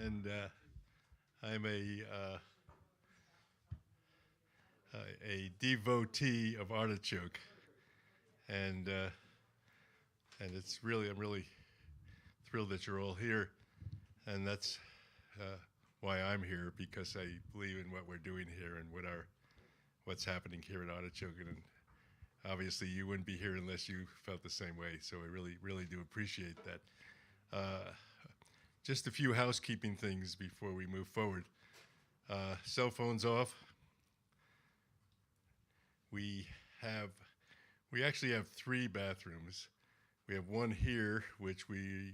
and I'm a devotee of Artichoke, and I'm really thrilled that you're all here, and that's why I'm here, because I believe in what we're doing here and what's happening here at Artichoke, and obviously you wouldn't be here unless you felt the same way. So I really do appreciate that. Just a few housekeeping things before we move forward. Cell phones off. We actually have 3 bathrooms. We have one here, which we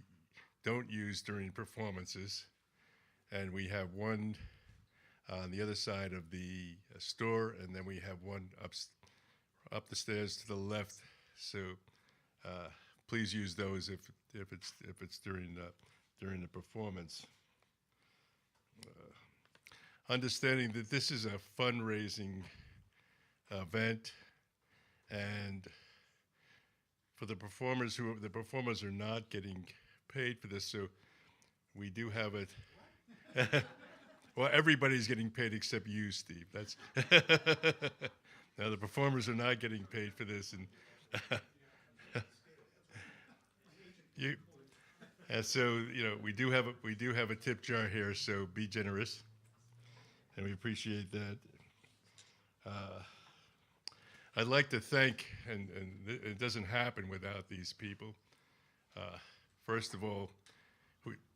don't use during performances, and we have one on the other side of the store, and then we have one up the stairs to the left. So please use those if it's during the performance. Understanding that this is a fundraising event, and for the performers are not getting paid for this, so we do have it. Well, everybody's getting paid except you, Steve. That's now the performers are not getting paid for this, and and so we do have a tip jar here, so be generous, and we appreciate that. I'd like to thank, and it doesn't happen without these people. First of all,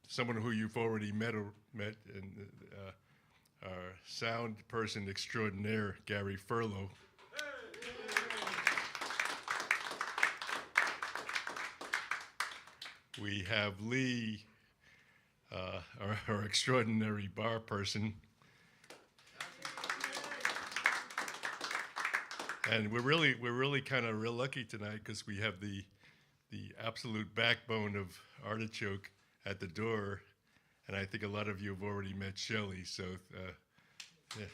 someone who you've already met, and our sound person extraordinaire, Gary Furlow. We have Lee, our extraordinary bar person. And we're really kind of real lucky tonight, because we have the absolute backbone of Artichoke at the door, and I think a lot of you have already met Shelley. So, yeah.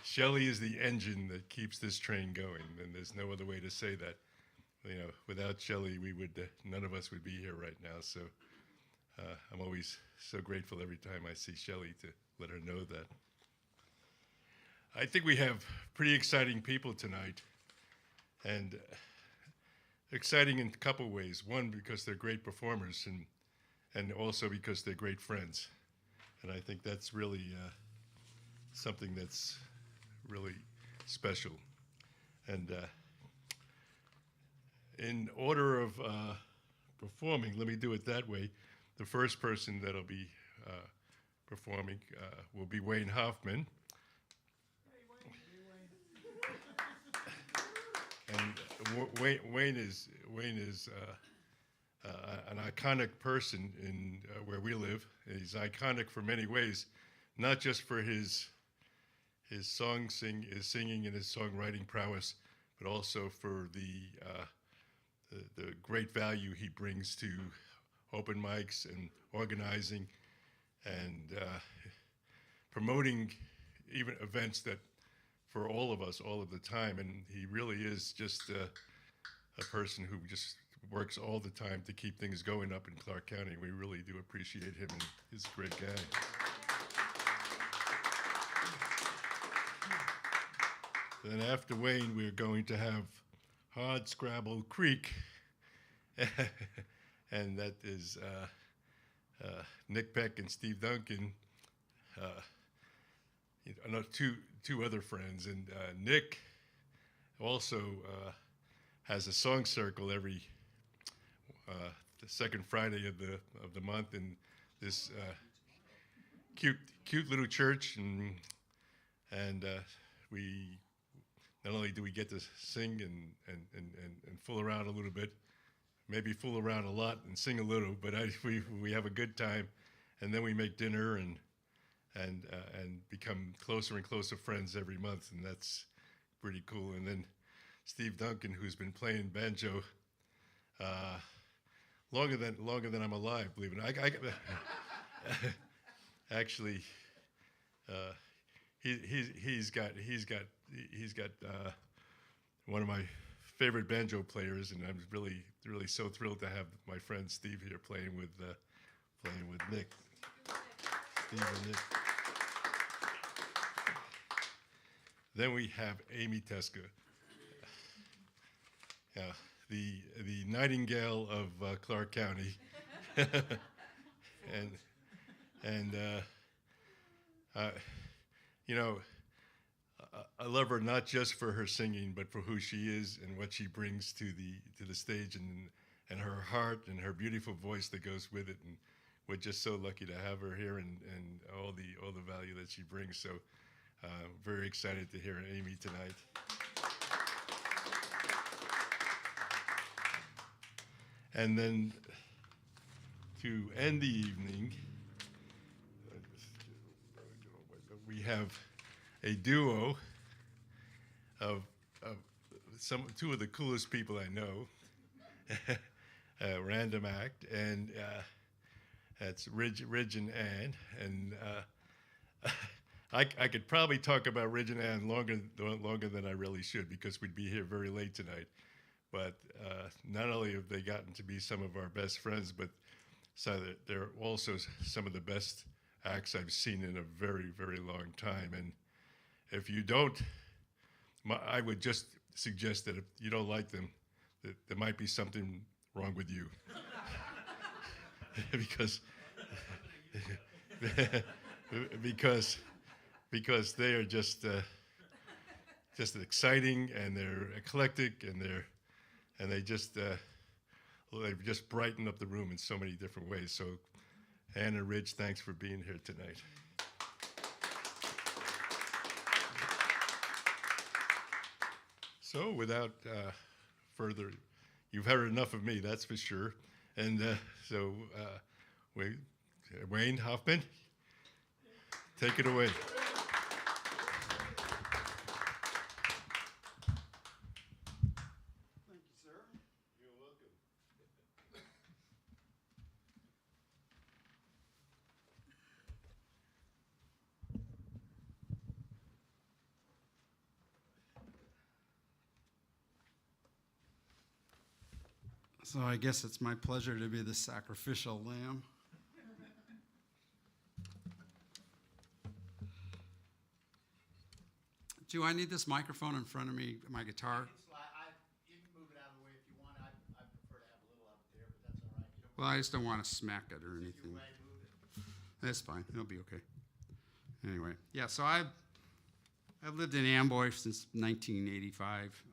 Shelley is the engine that keeps this train going, and there's no other way to say that. Without Shelley, none of us would be here right now. So, I'm always so grateful every time I see Shelley to let her know that. I think we have pretty exciting people tonight, and exciting in a couple ways. One, because they're great performers, and also because they're great friends. And I think that's really something that's really special. And in order of performing, let me do it that way. The first person that'll be performing will be Wayne Hoffman. And Wayne is an iconic person in where we live. He's iconic for many ways, not just for his singing and his songwriting prowess, but also for the great value he brings to open mics and organizing and promoting even events that for all of us all of the time. And he really is just a person who just works all the time to keep things going up in Clark County. We really do appreciate him, and he's a great guy. Then after Wayne, we're going to have Hardscrabble Creek, and that is Nick Peck and Steve Duncan, two other friends. And Nick also has a song circle every the second Friday of the month in this cute little church, and we not only do we get to sing and fool around a little bit, maybe fool around a lot and sing a little, but we have a good time, and then we make dinner and become closer and closer friends every month, and that's pretty cool. And then Steve Duncan, who's been playing banjo longer than I'm alive, believe it or not. Actually, he's got one of my favorite banjo players, and I'm really, really so thrilled to have my friend Steve here playing with Nick. Steve and Nick. Then we have Amy Tejcka, the nightingale of Clark County, and you know, I love her not just for her singing, but for who she is and what she brings to the stage, and her heart and her beautiful voice that goes with it. And we're just so lucky to have her here, and all the value that she brings. So very excited to hear Amy tonight. And then to end the evening, we have a duo of two of the coolest people I know, Random Act, and that's Ridge and Ann. And I could probably talk about Ridge and Ann longer than I really should, because we'd be here very late tonight. But not only have they gotten to be some of our best friends, but so they're also some of the best acts I've seen in a very, very long time. And if you don't, I would just suggest that if you don't like them, that there might be something wrong with you. because they are just exciting, and they're eclectic, and they just they've just brightened up the room in so many different ways. So, Ann and Ridge, thanks for being here tonight. So, without further, you've heard enough of me, that's for sure. And so, Wayne Hoffman, take it away. So I guess it's my pleasure to be the sacrificial lamb. Do I need this microphone in front of me, my guitar? You can move it out of the way if you want. I prefer to have a little out there, but that's all right. Well, I just don't want to smack it or anything. Move it. That's fine. It'll be okay. Anyway, yeah, so I've lived in Amboy since 1985.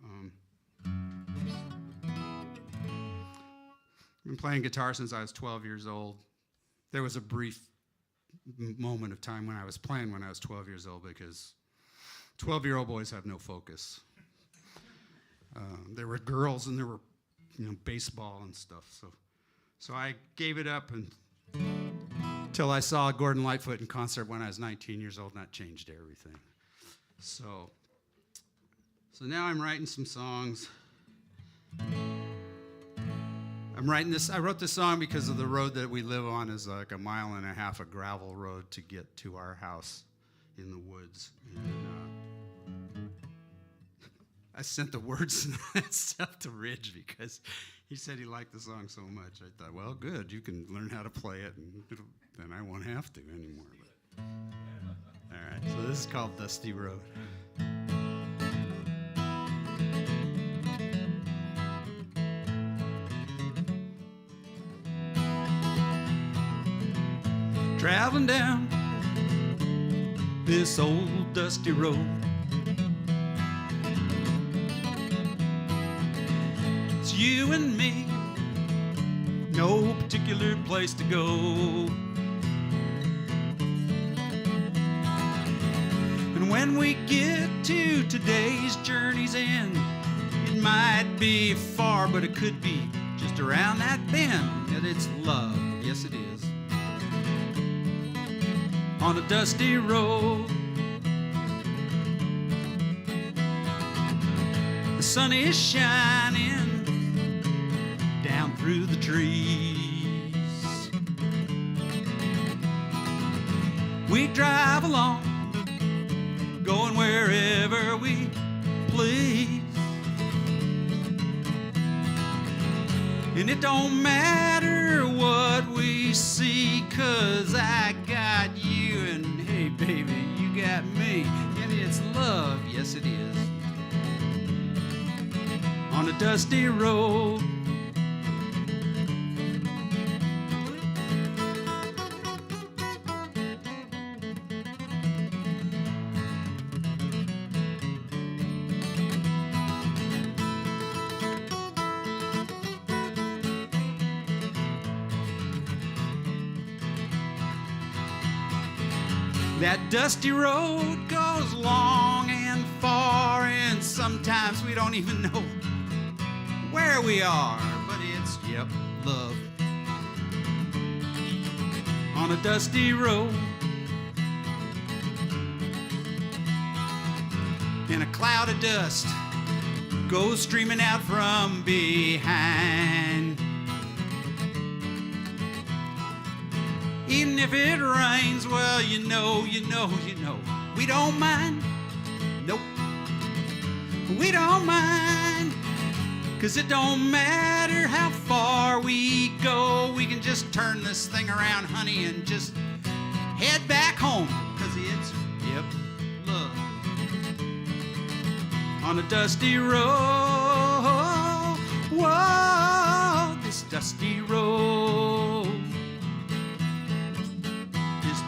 I've been playing guitar since I was 12 years old. There was a brief moment of time when I was playing when I was 12 years old, because 12-year-old boys have no focus. There were girls, and there were, baseball and stuff. So I gave it up until I saw Gordon Lightfoot in concert when I was 19 years old, and that changed everything. So now I'm writing some songs. I wrote this song because of the road that we live on is like a mile and a half of gravel road to get to our house in the woods. And I sent the words and that stuff to Ridge because he said he liked the song so much. I thought, well, good, you can learn how to play it, and then I won't have to anymore. But. All right, so this is called Dusty Road. Traveling down this old dusty road, it's you and me, no particular place to go. And when we get to today's journey's end, it might be far, but it could be just around that bend. And it's love, yes it is. On a dusty road, the sun is shining down through the trees. We drive along, going wherever we please. It don't matter what we see, 'cause I got you, and hey baby, you got me. And it's love, yes it is. On a dusty road. That dusty road goes long and far, and sometimes we don't even know where we are, but it's, yep, love. On a dusty road, and a cloud of dust goes streaming out from behind. Even if it rains, well, you know, we don't mind. Nope, we don't mind. 'Cause it don't matter how far we go, we can just turn this thing around, honey, and just head back home. 'Cause it's, yep, love. On a dusty road, whoa, this dusty road.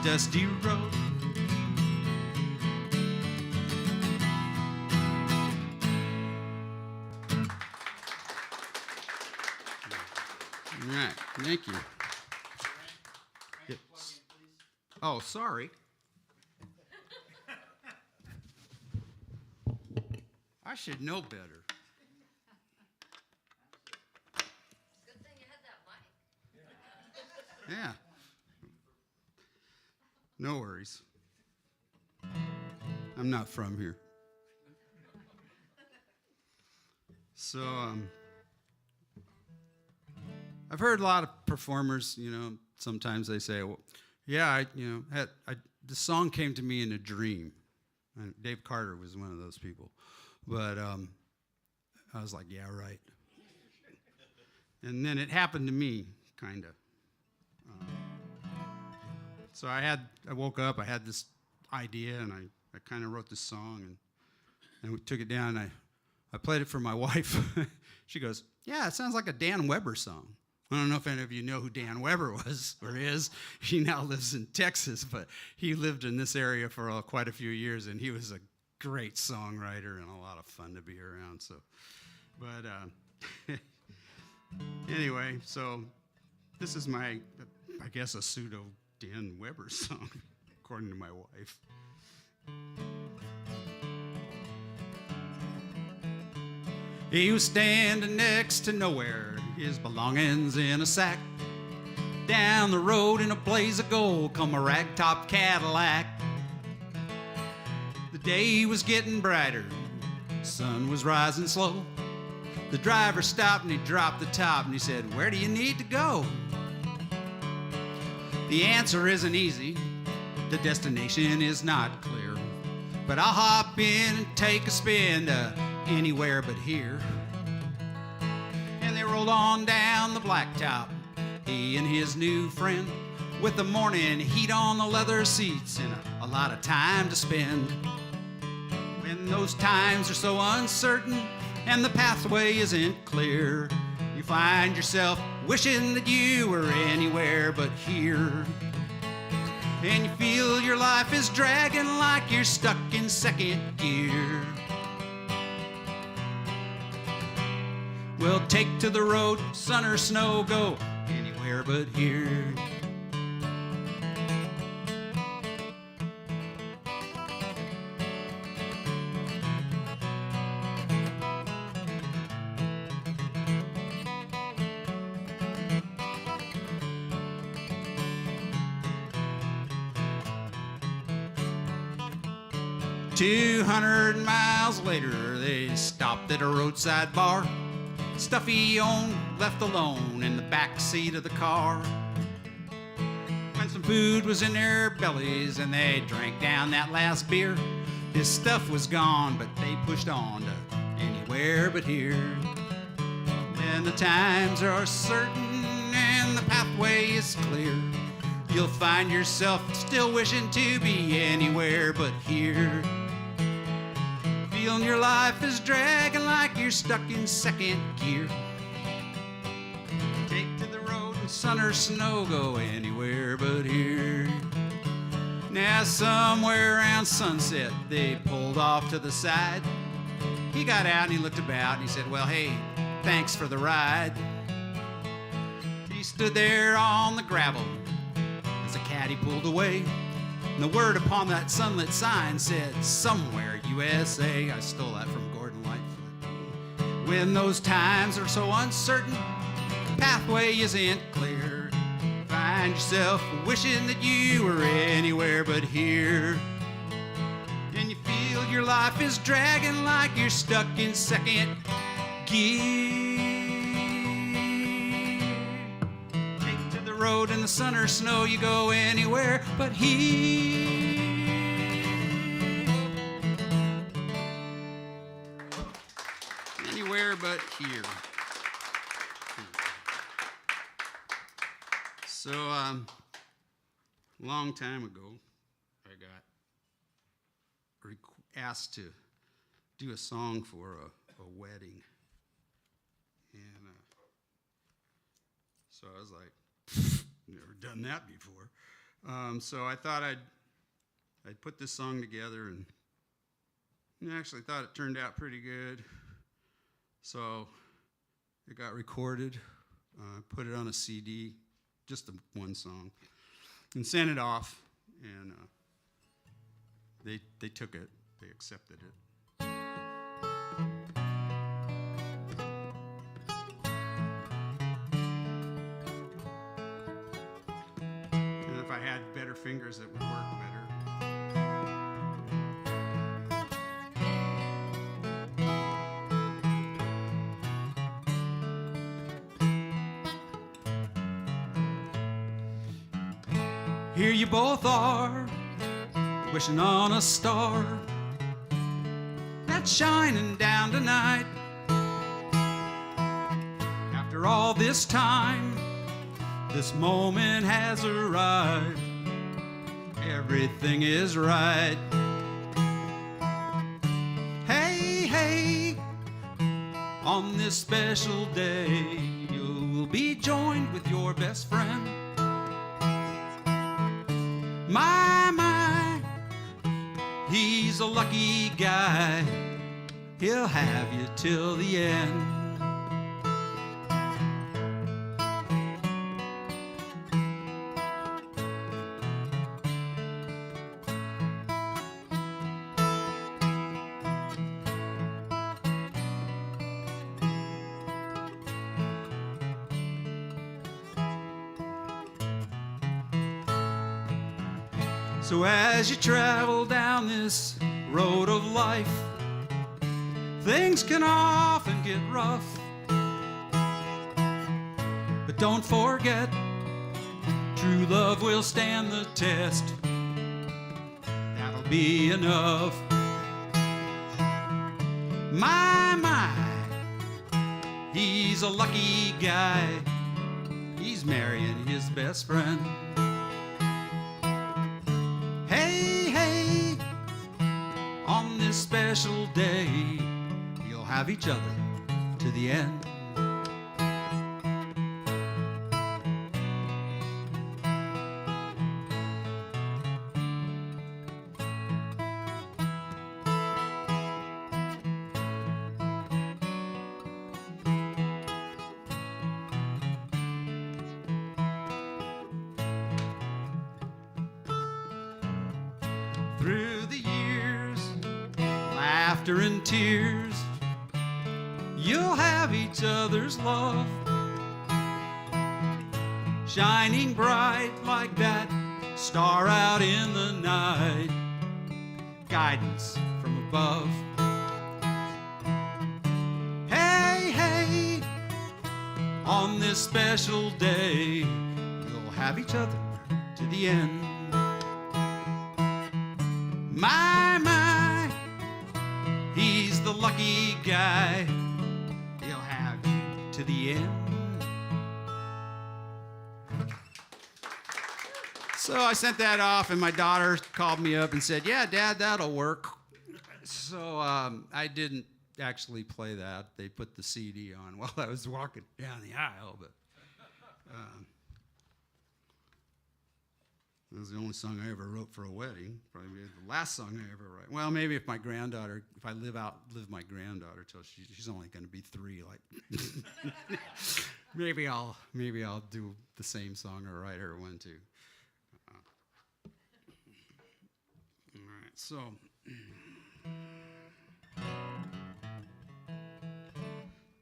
Dusty road. All right, thank you. Yes. Oh, sorry. I should know better. Good thing you had that mic. Yeah. No worries. I'm not from here. So, I've heard a lot of performers, sometimes they say, well, yeah, the song came to me in a dream. And Dave Carter was one of those people. But I was like, yeah, right. And then it happened to me, kind of. So I woke up, I had this idea, and I kind of wrote this song, and we took it down, and I played it for my wife. She goes, yeah, it sounds like a Dan Weber song. I don't know if any of you know who Dan Weber was, or is. He now lives in Texas, but he lived in this area for quite a few years, and he was a great songwriter and a lot of fun to be around. So, but anyway, so this is my, I guess, a pseudo Dan Weber song, according to my wife. He was standing next to nowhere, his belongings in a sack. Down the road in a blaze of gold come a ragtop Cadillac. The day was getting brighter, the sun was rising slow. The driver stopped and he dropped the top and he said, where do you need to go? The answer isn't easy, the destination is not clear, but I'll hop in and take a spin to anywhere but here. And they rolled on down the blacktop, he and his new friend, with the morning heat on the leather seats and a lot of time to spend. When those times are so uncertain and the pathway isn't clear, you find yourself wishing that you were anywhere but here. And you feel your life is dragging like you're stuck in second gear. Well, take to the road, sun or snow, go anywhere but here. 200 miles later, they stopped at a roadside bar. Stuff he owned left alone in the back seat of the car. When some food was in their bellies and they drank down that last beer, his stuff was gone, but they pushed on to anywhere but here. When the times are certain and the pathway is clear, you'll find yourself still wishing to be anywhere but here. Feeling your life is dragging like you're stuck in second gear. Take to the road and sun or snow, go anywhere but here. Now somewhere around sunset they pulled off to the side. He got out and he looked about and he said, well, hey, thanks for the ride. He stood there on the gravel as the caddy pulled away. And the word upon that sunlit sign said, somewhere USA. I stole that from Gordon Lightfoot. When those times are so uncertain, pathway isn't clear, find yourself wishing that you were anywhere but here. And you feel your life is dragging like you're stuck in second gear. Take to the road in the sun or snow, you go anywhere but here. Anywhere but here. So, long time ago, I got asked to do a song for a wedding. And so I was like, never done that before. So I thought I'd put this song together, and I actually thought it turned out pretty good. So it got recorded, put it on a CD, just one song, and sent it off, and they took it, they accepted it. And if I had better fingers, it would work better. Here you both are, wishing on a star that's shining down tonight. After all this time, this moment has arrived. Everything is right. Hey, hey, on this special day, you'll be joined with your best friend. My, he's a lucky guy. He'll have you till the end. So as you travel down this road of life, things can often get rough. But don't forget, true love will stand the test. That'll be enough. My, he's a lucky guy. He's marrying his best friend. On this special day, you'll have each other to the end. Through the years, laughter and tears, you'll have each other's love, shining bright like that star out in the night, guidance from above. Hey, hey, on this special day, you'll have each other to the end. My, he's the lucky guy. He'll have you to the end. So I sent that off, and my daughter called me up and said, "Yeah, Dad, that'll work." So I didn't actually play that. They put the CD on while I was walking down the aisle, but it was the only song I ever wrote for a wedding. Probably the last song I ever wrote. Well, maybe if I live my granddaughter till she's only going to be 3, like maybe I'll do the same song or write her one too. All right, so.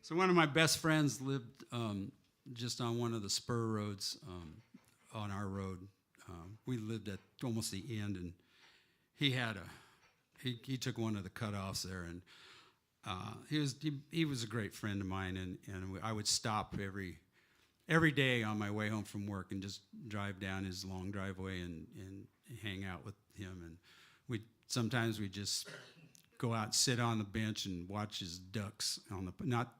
So one of my best friends lived just on one of the spur roads on our road. We lived at almost the end, and he took one of the cutoffs there, and he was a great friend of mine, and I would stop every day on my way home from work and just drive down his long driveway and hang out with him, and sometimes we just go out and sit on the bench and watch his ducks not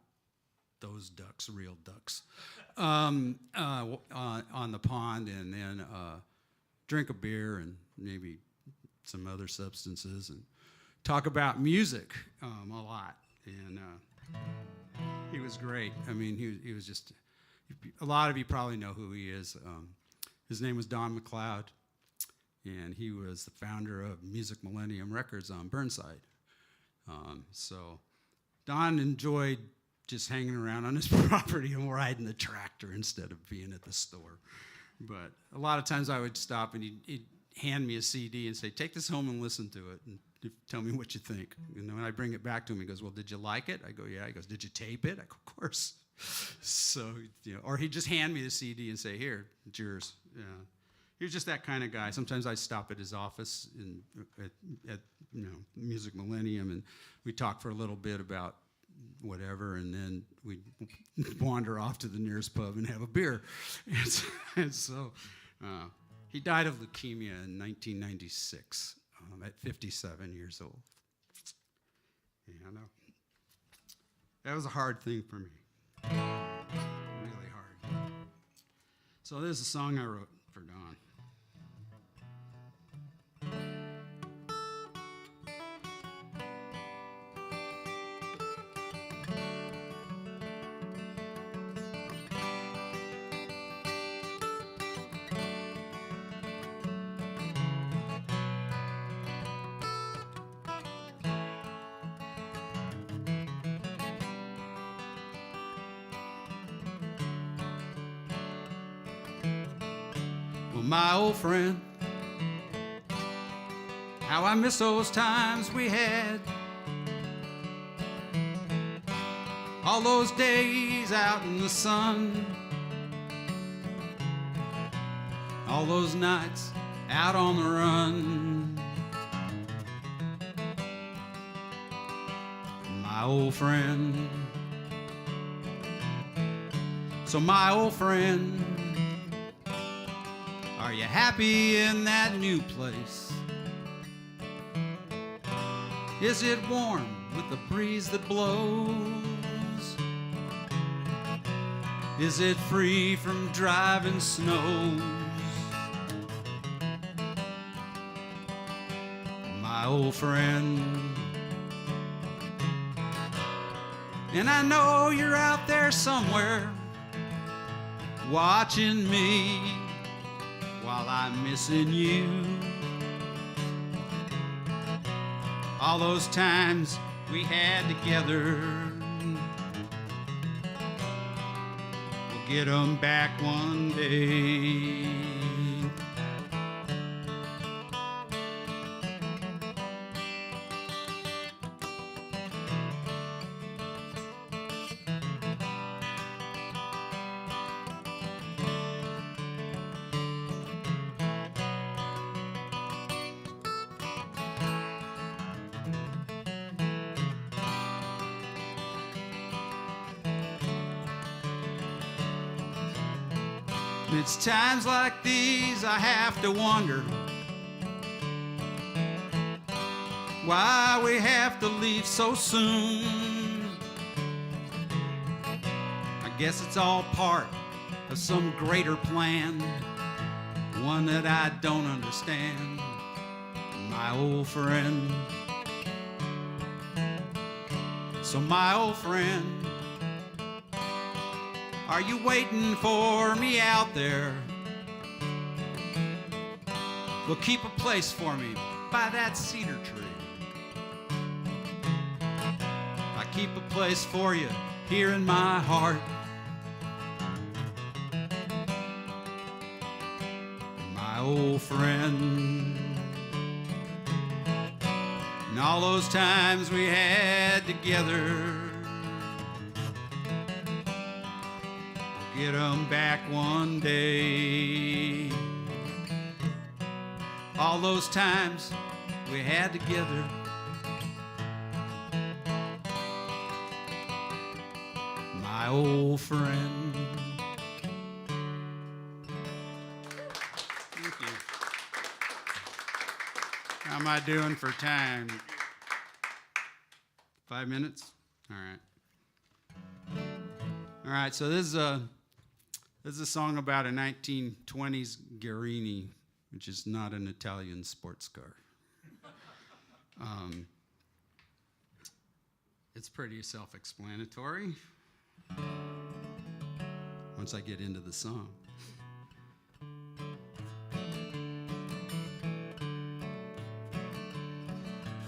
those ducks, real ducks, on the pond, and then drink a beer and maybe some other substances and talk about music a lot. And he was great. I mean, he was just, a lot of you probably know who he is. His name was Don McLeod, and he was the founder of Music Millennium Records on Burnside. So Don enjoyed just hanging around on his property and riding the tractor instead of being at the store. But a lot of times I would stop and he'd hand me a CD and say, "Take this home and listen to it and tell me what you think." And when I bring it back to him, he goes, "Well, did you like it?" I go, "Yeah." He goes, "Did you tape it?" I go, "Of course." So, or he'd just hand me the CD and say, "Here, it's yours." Yeah. He was just that kind of guy. Sometimes I'd stop at his office at Music Millennium, and we'd talk for a little bit about whatever, and then we'd wander off to the nearest pub and have a beer. And so he died of leukemia in 1996 at 57 years old. Yeah, I know. That was a hard thing for me. Really hard. So this is a song I wrote for Don. My old friend, how I miss those times we had. All those days out in the sun, all those nights out on the run. My old friend. So my old friend, are you happy in that new place? Is it warm with the breeze that blows? Is it free from driving snows? My old friend. And I know you're out there somewhere watching me while I'm missing you. All those times we had together, we'll get them back one day. It's times like these I have to wonder why we have to leave so soon. I guess it's all part of some greater plan, one that I don't understand, my old friend. So my old friend, are you waiting for me out there? Well, keep a place for me by that cedar tree. I keep a place for you here in my heart. My old friend. And all those times we had together, we'll get 'em back one day. All those times we had together, my old friend. Thank you. How am I doing for time? 5 minutes? All right. All right, so this is a song about a 1920s Guerini, which is not an Italian sports car. It's pretty self-explanatory once I get into the song.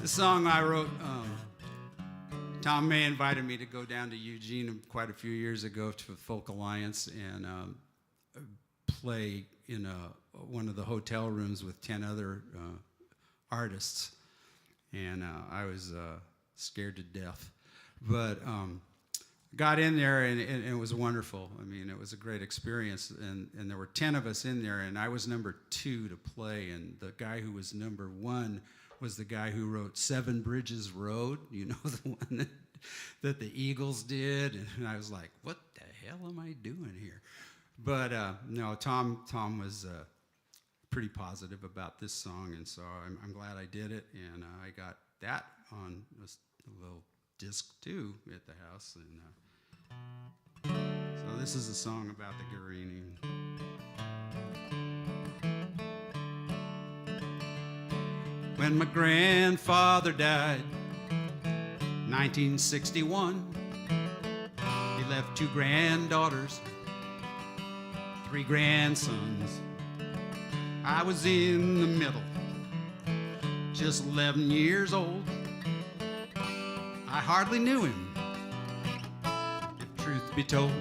This song I wrote, Tom May invited me to go down to Eugene quite a few years ago to Folk Alliance and play in one of the hotel rooms with 10 other artists. And I was scared to death. But got in there, and it was wonderful. I mean, it was a great experience. And there were 10 of us in there, and I was number 2 to play. And the guy who was number 1 was the guy who wrote Seven Bridges Road, you know, the one that the Eagles did. And I was like, what the hell am I doing here? But no, Tom was pretty positive about this song, and so I'm glad I did it. And I got that on a little disc too at the house. And so this is a song about the Guerini. When my grandfather died, 1961, he left 2 granddaughters, 3 grandsons. I was in the middle, just 11 years old. I hardly knew him, if truth be told.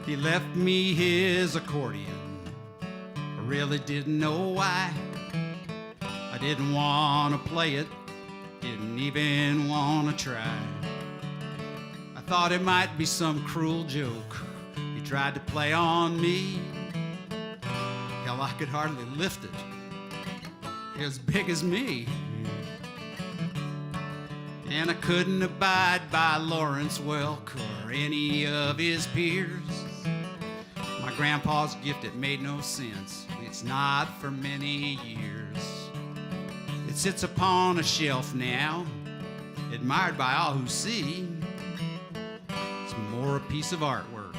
He left me his accordion. I really didn't know why. I didn't want to play it, didn't even want to try. I thought it might be some cruel joke he tried to play on me. Hell, I could hardly lift it, as big as me. And I couldn't abide by Lawrence Welk or any of his peers. My grandpa's gift, it made no sense. It's not for many years. It sits upon a shelf now, admired by all who see. It's more a piece of artwork,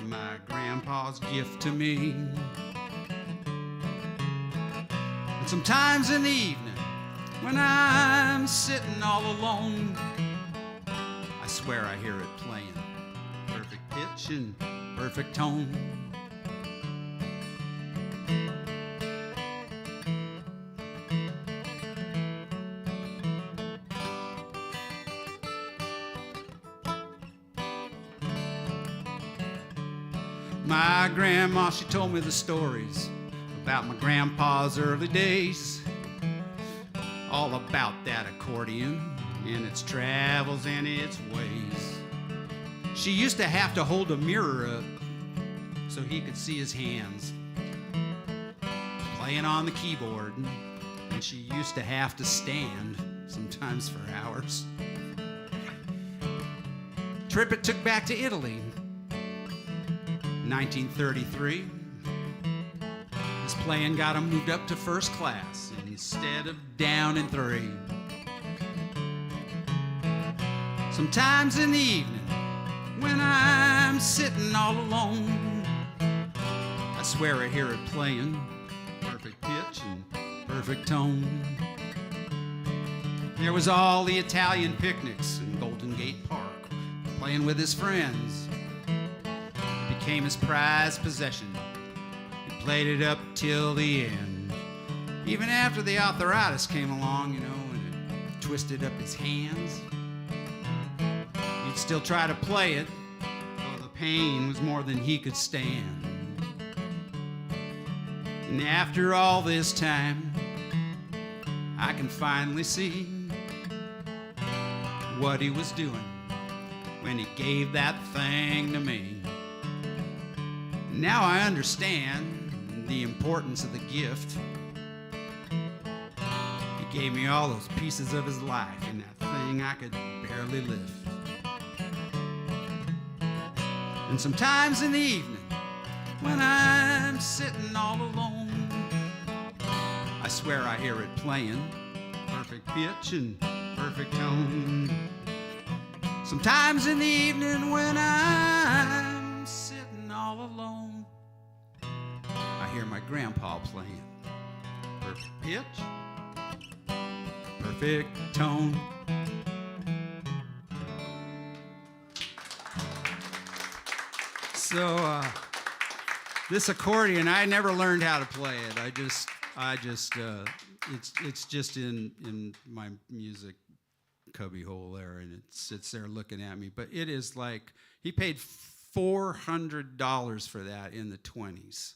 my grandpa's gift to me. And sometimes in the evening, when I'm sitting all alone, I swear I hear it playing, perfect pitch and perfect tone. My grandma, she told me the stories about my grandpa's early days, all about that accordion and its travels and its ways. She used to have to hold a mirror up so he could see his hands playing on the keyboard, and she used to have to stand sometimes for hours. Trip it took back to Italy, 1933. His playing got him moved up to first class instead of down in 3. Sometimes in the evening, when I'm sitting all alone. I swear I hear it playing, perfect pitch and perfect tone. There was all the Italian picnics in Golden Gate Park, playing with his friends. It became his prized possession. He played it up till the end. Even after the arthritis came along, you know, and it twisted up his hands, he'd still try to play it, though the pain was more than he could stand. And after all this time, I can finally see what he was doing when he gave that thing to me. Now I understand the importance of the gift. He gave me all those pieces of his life and that thing I could barely lift. And sometimes in the evening, when I'm sitting all alone, I swear I hear it playing, perfect pitch and perfect tone. Sometimes in the evening when I'm sitting all alone, I hear my grandpa playing, perfect pitch, perfect tone. So this accordion, I never learned how to play it. It's just in my music cubbyhole there, and it sits there looking at me. But it is like, he paid $400 for that in the 20s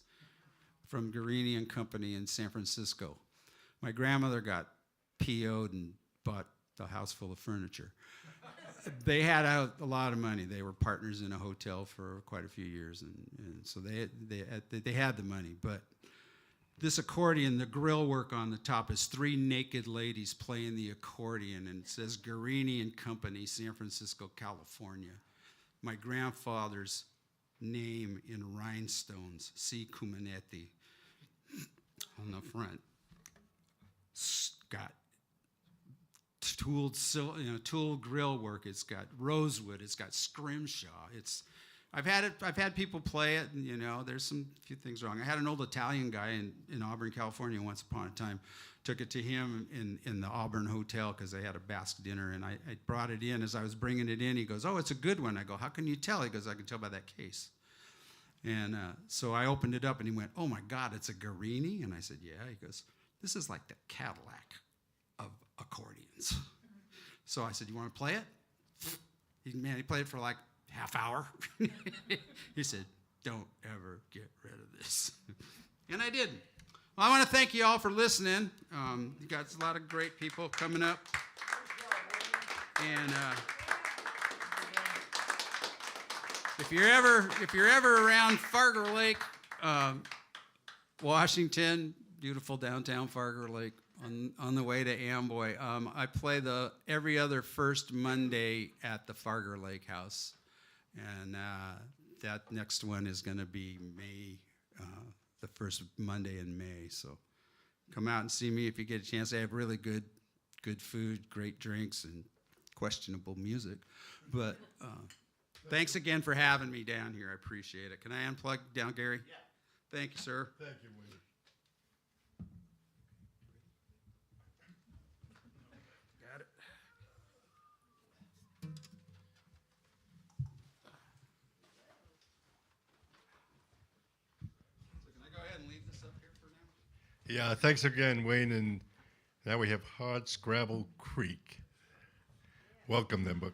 from Guarini and Company in San Francisco. My grandmother got PO'd and bought a house full of furniture. They had a lot of money. They were partners in a hotel for quite a few years, and so they had the money. But this accordion, the grill work on the top is 3 naked ladies playing the accordion, and it says Guarini and Company, San Francisco, California. My grandfather's name in rhinestones, C. Cuminetti, on the front. It's got tooled grill work. It's got rosewood. It's got scrimshaw. I've had people play it, and you know, there's few things wrong. I had an old Italian guy in Auburn, California, once upon a time. Took it to him in the Auburn Hotel because they had a Basque dinner, and I brought it in. As I was bringing it in, he goes, "Oh, it's a good one." I go, "How can you tell?" He goes, "I can tell by that case." And so I opened it up, and he went, "Oh my God, it's a Guarini?" And I said, "Yeah." He goes, "This is like the Cadillac of accordions." So I said, "You want to play it?" He played it for like half hour. He said, "Don't ever get rid of this." And I didn't. Well, I want to thank you all for listening. You got a lot of great people coming up. And if you're ever around Fargo Lake, Washington, beautiful downtown Fargo Lake, on the way to Amboy, I play every other first Monday at the Fargo Lake House. And that next one is going to be May, the first Monday in May. So come out and see me if you get a chance. I have really good food, great drinks, and questionable music. But thanks again for having me down here. I appreciate it. Can I unplug down, Gary? Yeah. Thank you, sir. Thank you, Willie. Got it. So can I go ahead and leave this up here for now? Yeah, thanks again, Wayne. And now we have Hardscrabble Creek. Welcome them, but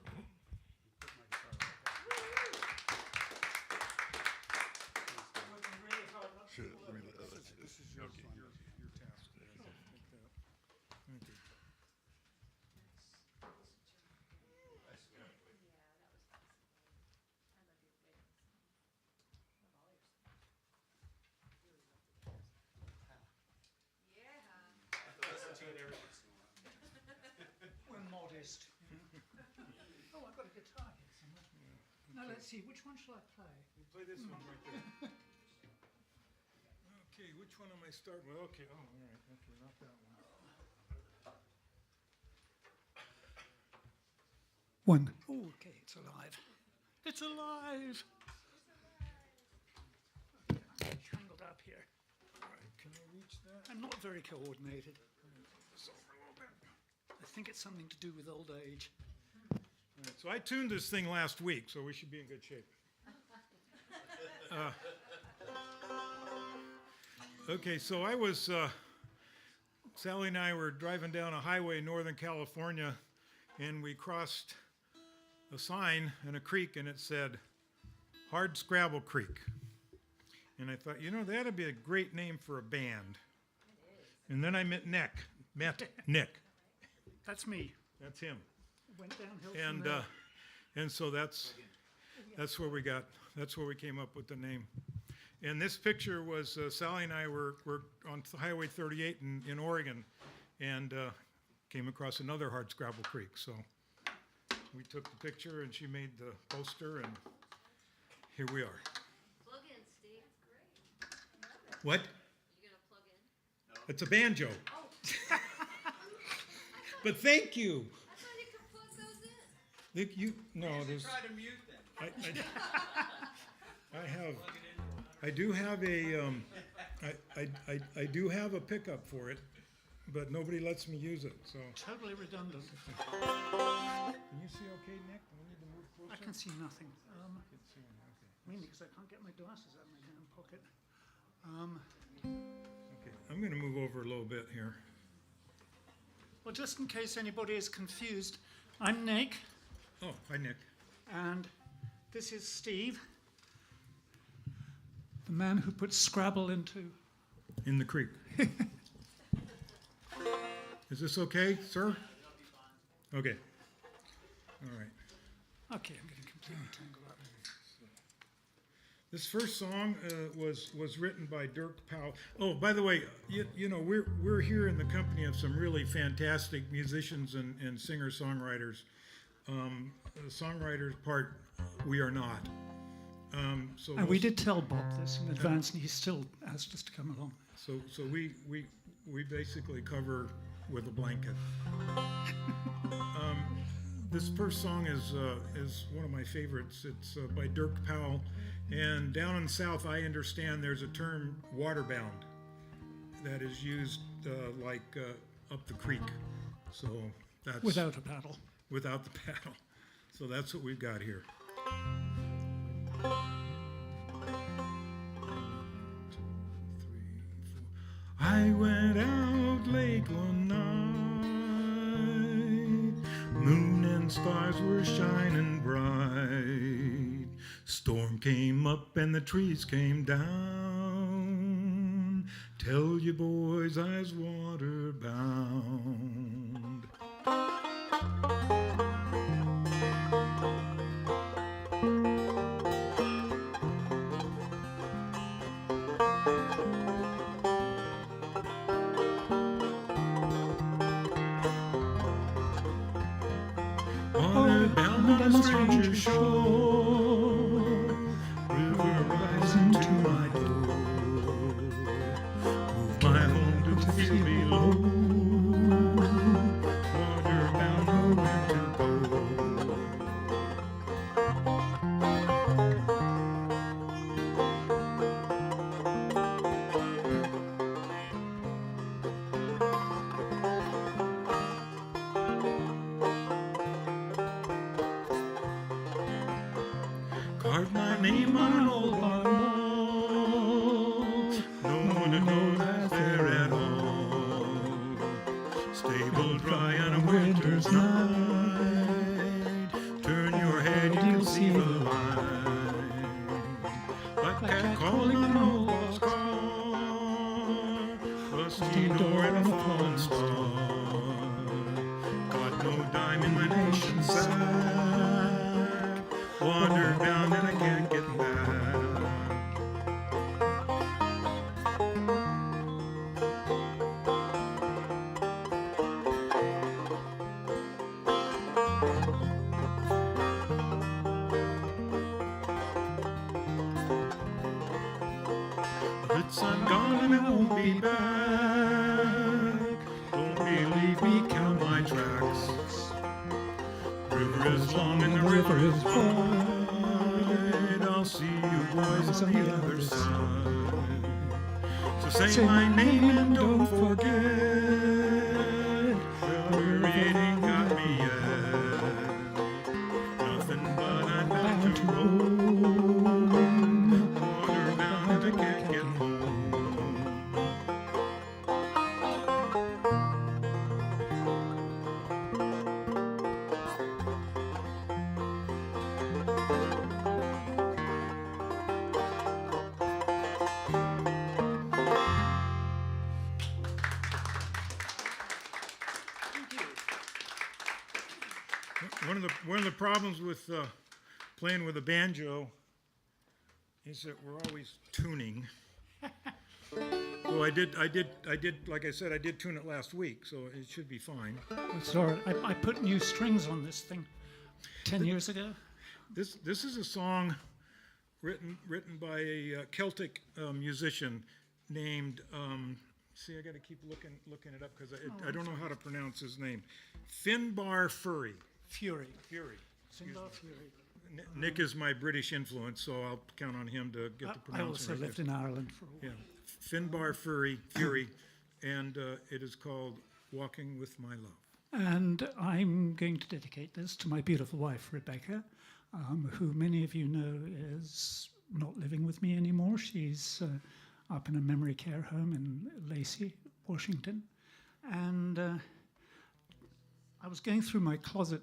We're modest. Oh, I've got a guitar here somewhere. Now let's see, which one shall I play? Play this one right there. Okay, which one am I starting with? Okay, oh, all right, okay, not that one. One. Oh, okay, it's alive. It's alive. I'm tangled up here. All right, can you reach that? I'm not very coordinated. This over a little bit. I think it's something to do with old age. All right, so I tuned this thing last week, so we should be in good shape. Okay, so I was, Sally and I were driving down a highway in Northern California, and we crossed a sign and a creek, and it said, Hardscrabble Creek. And I thought, you know, that'd be a great name for a band. And then I met Nick. That's me. That's him. Went downhill And from there. and so that's where we came up with the name. And this picture was Sally and I were on Highway 38 in Oregon, and came across another Hardscrabble Creek. So we took the picture, and she made the poster, and here we are. Plug in, Steve. Great. What? You gonna plug in? It's a banjo. Oh, But thank you. I thought you could plug those in. Look, you no, there's. Try to mute them. I do have a I do have a pickup for it, but nobody lets me use it. So Totally redundant. can you see okay, Nick? Do we need to move closer? I can see nothing. Can see, okay. Mainly because I can't get my glasses out of my damn pocket. Okay, I'm going to move over a little bit here. Well, just in case anybody is confused, I'm Nick, Oh, hi, Nick. and this is Steve, the man who put Scrabble into. In the creek. Is this okay, sir? Okay. All right. Okay, I'm getting completely tangled up. This first song was written by Dirk Powell. Oh, by the way, you know we're here in the company of some really fantastic musicians and singer-songwriters. The songwriters part, we are not. So And we did tell Bob this in advance, and he still asked us to come along. So we basically cover with a blanket. This first song is one of my favorites. It's by Dirk Powell. And down in the South, I understand there's a term waterbound that is used up the creek. So that's Without a paddle. without the paddle. So that's what we've got here. I went out late one night, moon and stars were shining bright. Storm came up and the trees came down. Tell you boys I was water bound. Water bound on a stranger shore, river rising to my door. Move my home to feel below. Water bound, nowhere to go. Carved my name on an old barn wall. No one to know that's there at all. Stable dry on a winter's night. Turn your head, you'll see the light. Like cat calling on an old lost car. Rusty door and a fallen star. Got no dime in my nation's sack. Water bound and I can't get back. It's I'm gone and I won't be back. Don't believe me, count my tracks. River is long and the river is wide. see you boys on the other side. So say my name and don't forget. Well, it ain't got me yet. Nothing but I'm bound to home. Water bound I can't get home. One of the problems with playing with a banjo is that we're always tuning. Well, I did. Like I said, I did tune it last week, so it should be fine. It's all right. I put new strings on this thing 10 years ago. This is a song written by a Celtic musician named. See, I got to keep looking it up because I don't know how to pronounce his name. Finbar Fury. Fury. Finbar Fury. Nick is my British influence, so I'll count on him to get the I also pronunciation. lived in Ireland for a while. Yeah, Finbar Fury, and it is called "Walking with My Love." And I'm going to dedicate this to my beautiful wife, Rebecca, who many of you know is not living with me anymore. She's up in a memory care home in Lacey, Washington. And I was going through my closet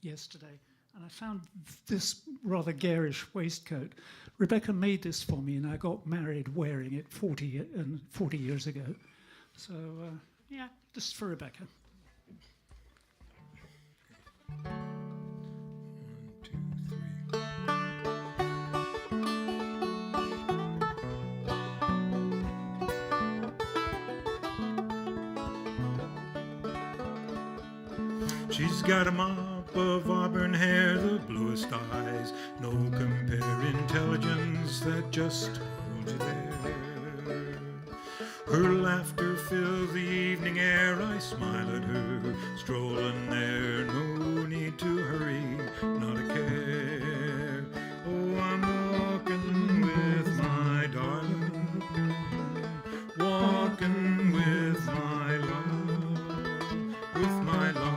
yesterday, and I found this rather garish waistcoat. Rebecca made this for me, and I got married wearing it 40 years ago. So, yeah, this is for Rebecca. 1, 2, 3. She's got a mop of auburn hair, the bluest eyes, no compare, intelligence that just holds you there. Her laughter fills the evening air, I smile at her, strolling there, no need to hurry, not a care. Oh, I'm walking with my darling, walking with my love, with my love.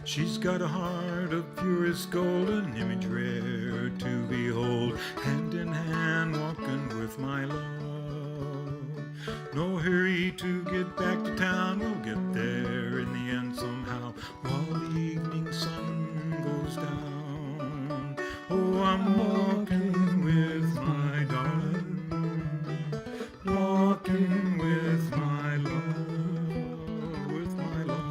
She's got a heart of purest gold, an image rare to behold, hand in hand walking with my love. No hurry to get back to town, we'll get there in the end somehow, while the evening sun goes down. Oh, I'm walking with my darling, walking with my love, with my love.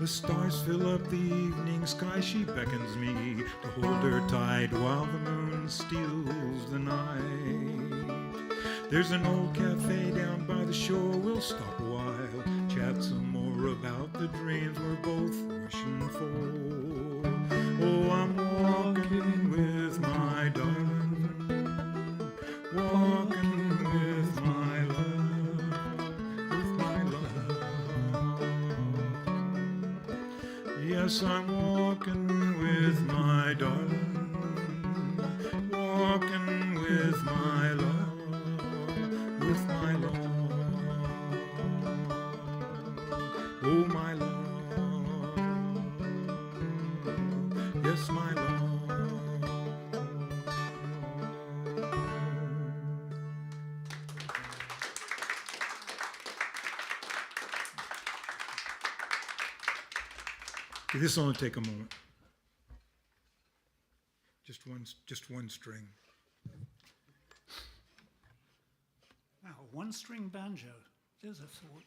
The stars fill up the evening sky, she beckons me to hold her tight while the moon steals the night. There's an old cafe down by the shore, we'll stop a while, chat some more about the dreams we're both wishing for. Oh, I'm walking with my darling, walking with my love, with my love. Yes, I'm walking with my darling, walking with my love, with my love. Oh, my love, yes, my love. This will only take a moment. Just one string. Now, one-string banjo. There's a thought.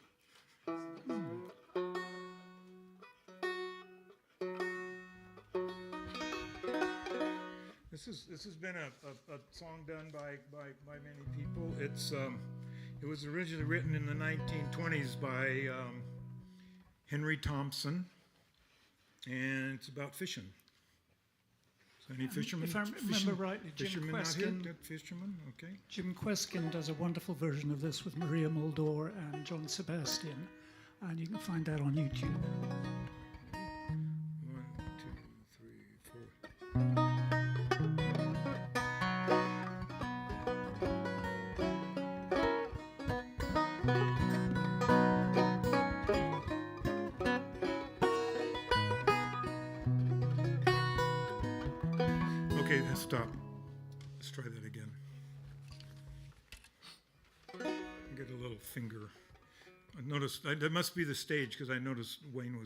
This has been a song done by many people. It was originally written in the 1920s by Henry Thompson, and it's about fishing. So any fishermen? If I remember rightly, Jim fishermen out here? Queskin, Got fishermen? Okay. Jim Queskin does a wonderful version of this with Maria Muldaur and John Sebastian, and you can find that on YouTube. 1, 2, 3, 4. Okay, let's stop. Let's try that again. Get a little finger. I noticed that must be the stage because I noticed Wayne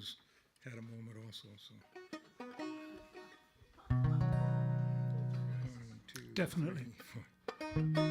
had a moment also. So. 1, 2, Definitely. 3, 4.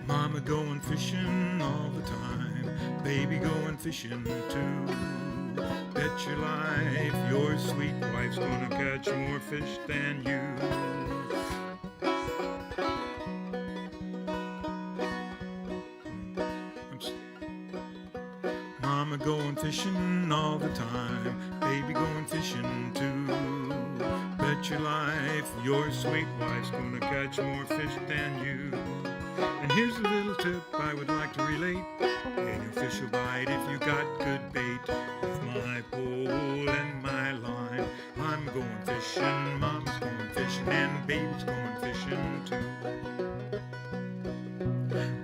Mama going fishing all the time, baby going fishing too. Bet your life your sweet wife's gonna catch more fish than you. Mama going fishing all the time, baby going fishing too. Bet your life your sweet wife's gonna catch more fish than you. And here's a little tip I would like to relate. And your fish will bite if you got good bait. With my pole and my line, I'm going fishing, Mama's going fishing, and baby's going fishing too.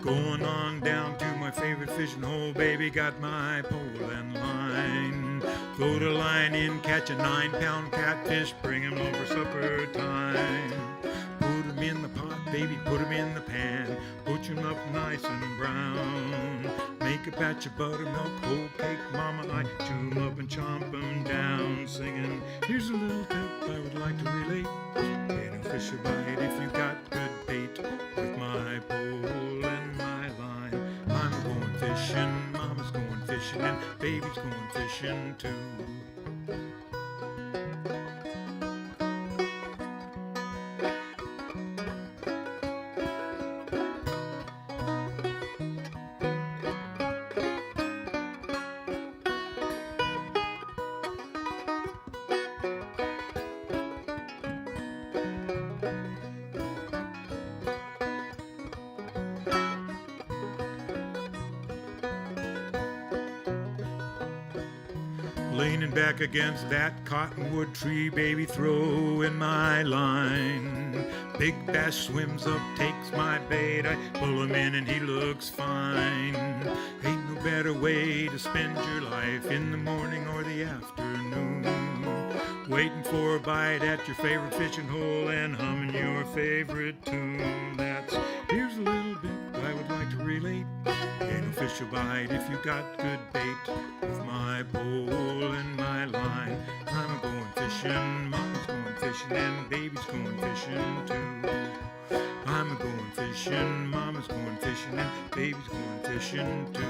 Going on down to my favorite fishing hole, baby got my pole and line. Throw the line in, catch a 9-pound catfish, bring him over supper time. Put him in the pot, baby, put him in the pan. Butch him up nice and brown. Make a batch of buttermilk, whole cake, mama, I chew him up and chomp him down. Singing, here's a little tip I would like to relate. Get a fish a bite if you got good bait. With my pole and my line, I'm going fishing, mama's going fishing, and baby's going fishing too. Leaning back against that cottonwood tree, baby, throw in my line. Big bass swims up, takes my bait, I pull him in and he looks fine. Ain't no better way to spend your life, in the morning or the afternoon. Waiting for a bite at your favorite fishing hole and humming your favorite tune. That's, here's a little bit I would like to relate. Ain't no fish will bite if you got good bait. With my pole and my line, I'm going fishing, mama's going fishing, and baby's going fishing too. I'm going fishing, mama's going fishing, and baby's going fishing too.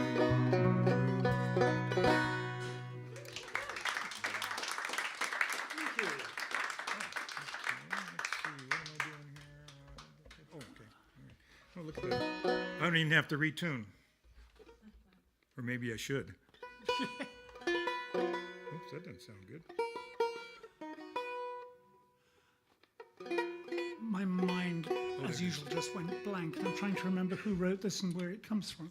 Oh, look at that. I don't even have to retune. Or maybe I should. Oops, that doesn't sound good. My mind, as usual, just went blank. I'm trying to remember who wrote this and where it comes from.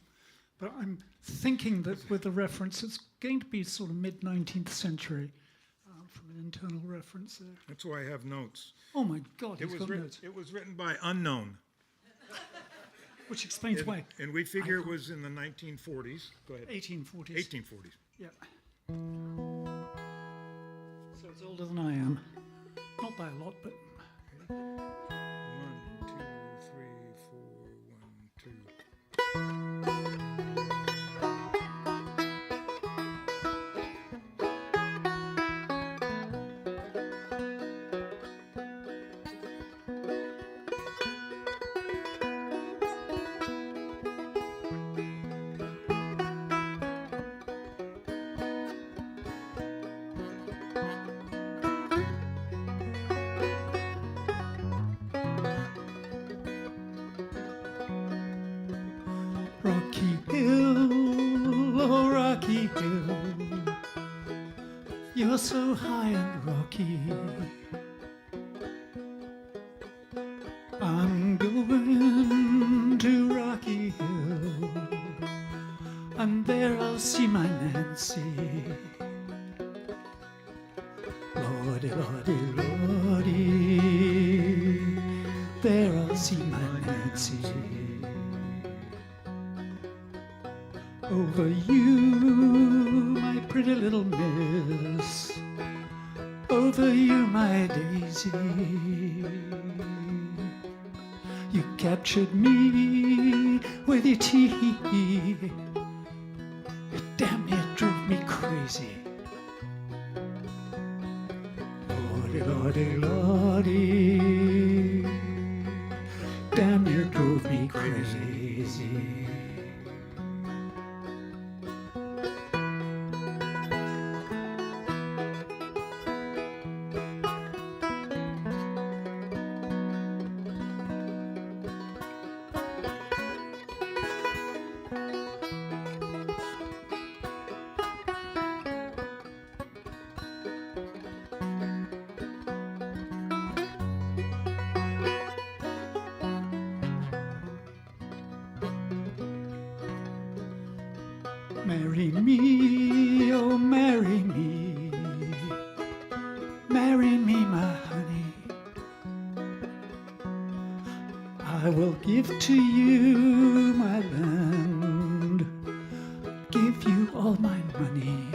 But I'm thinking that with the reference, it's going to be sort of mid-19th century from an internal reference there. That's why I have notes. Oh my God, he's got notes. It was written by unknown. Which explains why. And we figure it was in the 1940s. Go ahead. 1840s. 1840s. Yeah. So it's older than I am. Not by a lot, but... 1, 2, 3, 4, 1, 2. You're so high and rocky. I'm going to Rocky Hill, and there I'll see my Nancy. Lordy, lordy, lordy, there I'll see my Nancy. Over you, my pretty little miss, over you, my daisy. You captured me with your teeth. Damn, it drove me crazy. Lordy, lordy, lordy, damn, you drove me crazy. Marry me, oh marry me, my honey. I will give to you my land, give you all my money.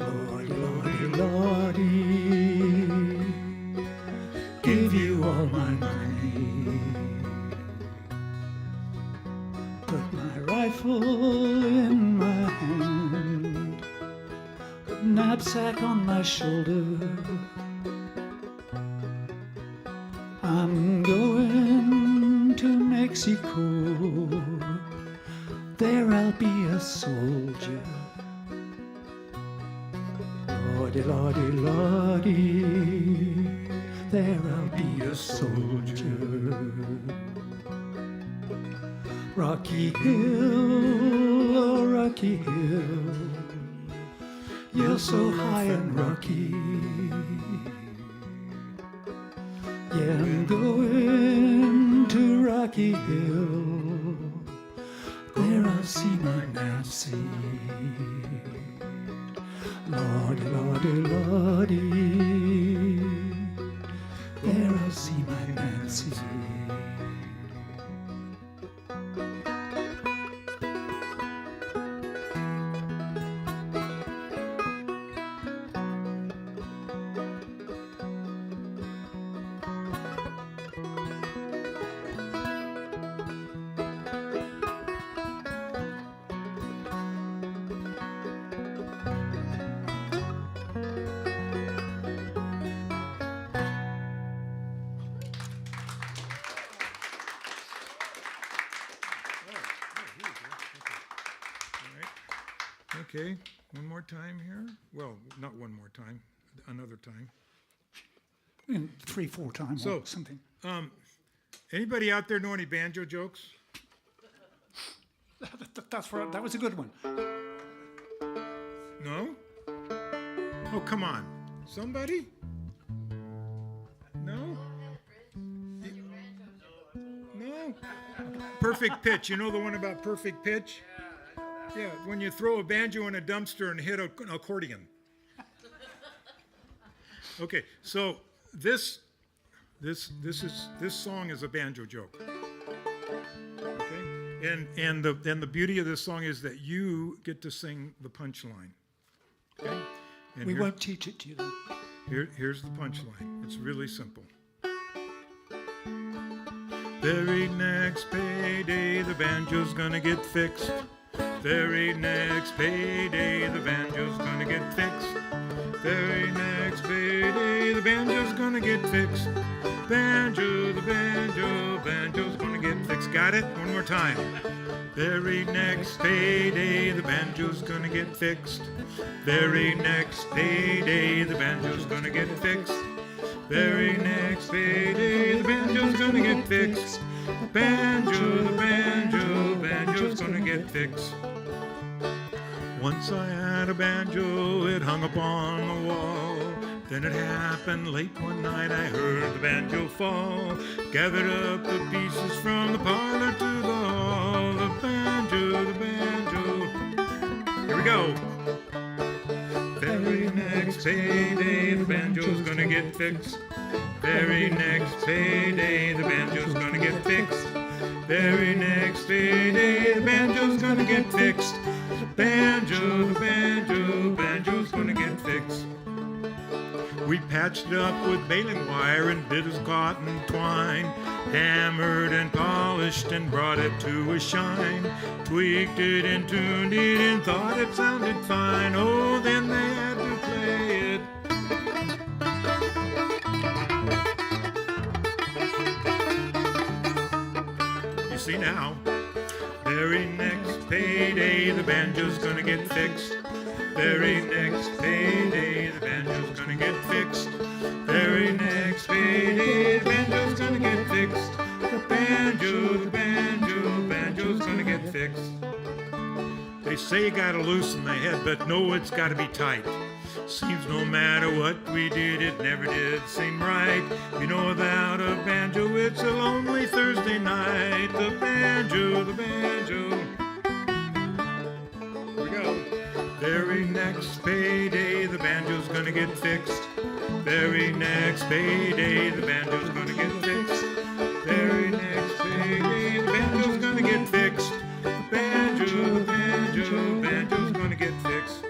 Lordy, lordy, lordy, give you all my money. Put my rifle in my hand, knapsack on my shoulder. I'm going to Mexico, there I'll be a soldier. Lordy, lordy, lordy, there I'll be a soldier. Rocky Hill, oh Rocky Hill, you're so high and rocky. Yeah, I'm going to Rocky Hill, there I'll see my Nancy. Lordy, lordy, lordy, there I'll see my Nancy. Okay, one more time here. Well, not one more time, another time. In 3-4 times So- or something. Anybody out there know any banjo jokes? That was a good one. No? Oh, come on. Somebody? No? No? Perfect pitch. You know the one about perfect pitch? Yeah, when you throw a banjo in a dumpster and hit an accordion. Okay, so this song is a banjo joke. Okay, and the beauty of this song is that you get to sing the punchline. Okay, and We won't teach it to you then. Here's the punchline. It's really simple. Very next payday, the banjo's gonna get fixed. Very next payday, the banjo's gonna get fixed. Very next payday, the banjo's gonna get fixed. Banjo, the banjo, banjo's gonna get fixed. Got it? One more time. Very next payday, the banjo's gonna get fixed. Very next payday, the banjo's gonna get fixed. Very next payday, the banjo's gonna get fixed. Banjo, the banjo, banjo's gonna get fixed. Once I had a banjo, it hung upon the wall. Then it happened late one night, I heard the banjo fall. Gathered up the pieces from the parlor to the hall. The banjo, the banjo. Here we go. Very next payday, the banjo's gonna get fixed. Very next payday, the banjo's gonna get fixed. Very next payday, the banjo's gonna get fixed. The banjo, the banjo, banjo's gonna get fixed. We patched it up with baling wire and bit of cotton twine, hammered and polished and brought it to a shine, tweaked it and tuned it and thought it sounded fine. Oh, then they had to play it. You see now, very next payday the banjo's gonna get fixed. Very next payday the banjo's gonna get fixed. Very next payday the banjo's gonna get fixed. The banjo, the banjo, banjo's gonna get fixed. They say you gotta loosen the head, but no, it's gotta be tight. Seems no matter what we did, it never did seem right. You know, without a banjo, it's a lonely Thursday night. The banjo, the banjo. Here we go. Very next payday, the banjo's gonna get fixed. Very next payday, the banjo's gonna get fixed. Very next payday, the banjo's gonna get fixed. The banjo, banjo, banjo's gonna get fixed.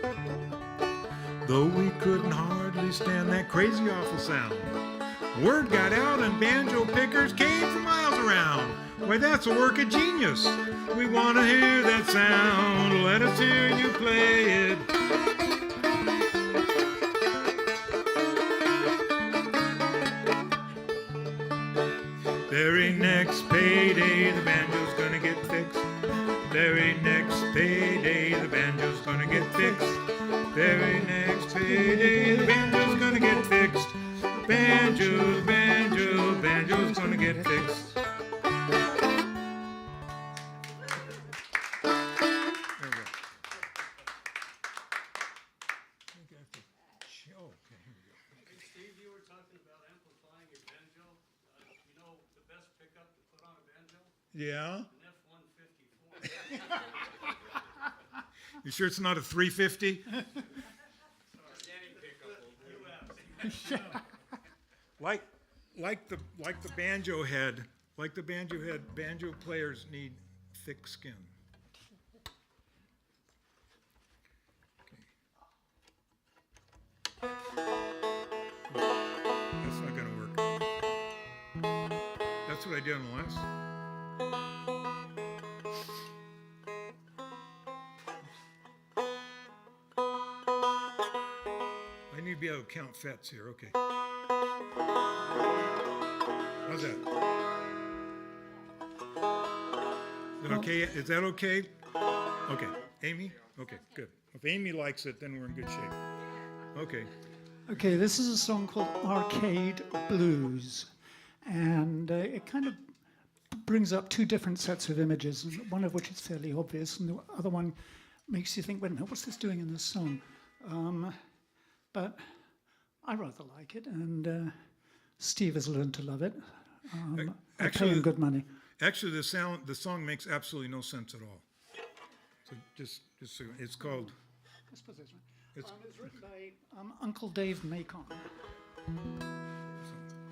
Though we couldn't hardly stand that crazy awful sound, word got out and banjo pickers came for miles around. Why, that's a work of genius. We want to hear that sound. Let us hear you play it. Very next payday, the banjo's gonna get fixed. Very next payday, the banjo's gonna get fixed. Very next payday, the banjo's gonna get fixed. Banjo, banjo, banjo's gonna get fixed. Steve, you were talking about amplifying your banjo. You know the best pickup to put on a banjo? Yeah? An F-154. You sure it's not a 350? Like the banjo head, banjo players need thick skin. Okay. That's not gonna work. That's what I did on the last. I need to be able to count fets here. Okay. How's that? Is that okay? Is that okay? Okay. Amy? Okay, good. If Amy likes it, then we're in good shape. Okay. Okay, this is a song called Arcade Blues, and it kind of brings up two different sets of images, one of which is fairly obvious, and the other one makes you think, wait a minute, what's this doing in this song? But I rather like it, and Steve has learned to love it. I pay him good money. Actually, the song makes absolutely no sense at all. So just so it's called. Let's put this one. It's written by Uncle Dave Macon.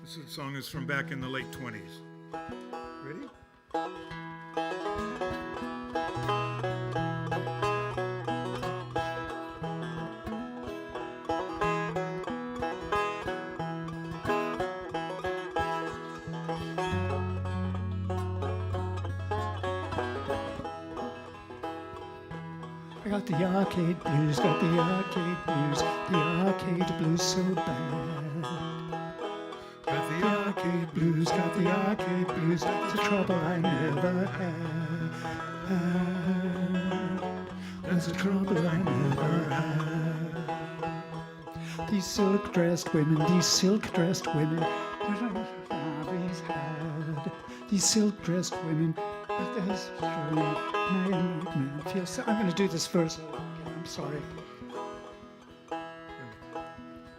This song is from back in the late 20s. Ready? I got the arcade blues, got the arcade blues so bad. Got the Arcade blues, got the arcade blues, that's the trouble I never had. That's the trouble I never had. These silk-dressed women, these silk-dressed women, always had. These silk-dressed women, but there's I'm going to do this verse over again. I'm sorry.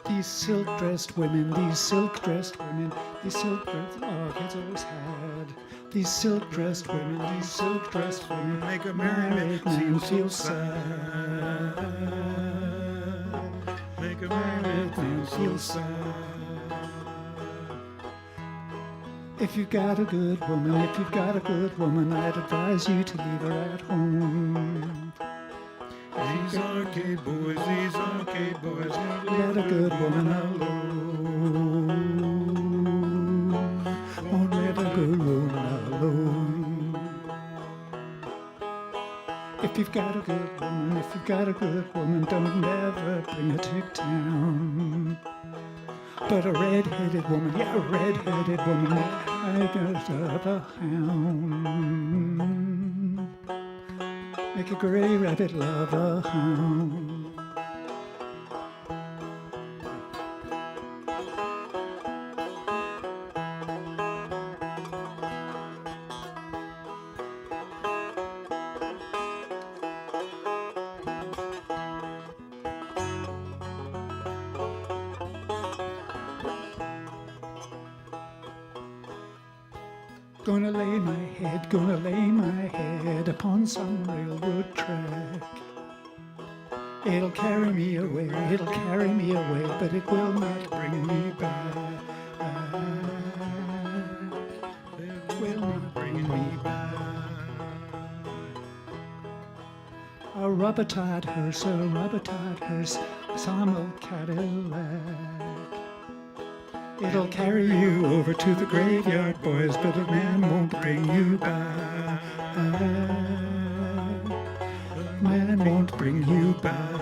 These silk-dressed women, these silk-dressed women, these silk-dressed, oh, kids always had. These silk-dressed women, these silk-dressed women, Make a married man feel sad. Make a married man feel sad. If you've got a good woman, if you've got a good woman, I'd advise you to leave her at home. These arcade boys, Let a good woman alone. Won't let a good woman alone. If you've got a good woman, if you've got a good woman, don't ever bring her to town. But a red-headed woman, yeah, a red-headed woman, I got the hound. Make a gray rabbit love a hound. Gonna lay my head upon some railroad track. It'll carry me away, but it will not bring me back. It will not bring me back. A rubber-tied hearse, some old Cadillac. It'll carry you over to the graveyard, boys, but a man won't bring you back. Man won't bring you back.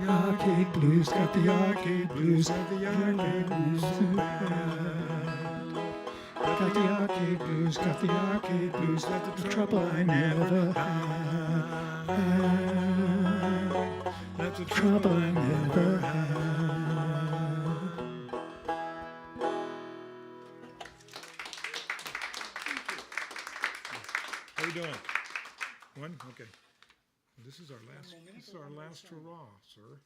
Arcade blues, got the arcade blues, got the arcade blues so bad. Got the arcade blues, got the arcade blues, got the trouble I never had. That's the trouble I never had. How you doing? One? Okay. This is our last hurrah, sir.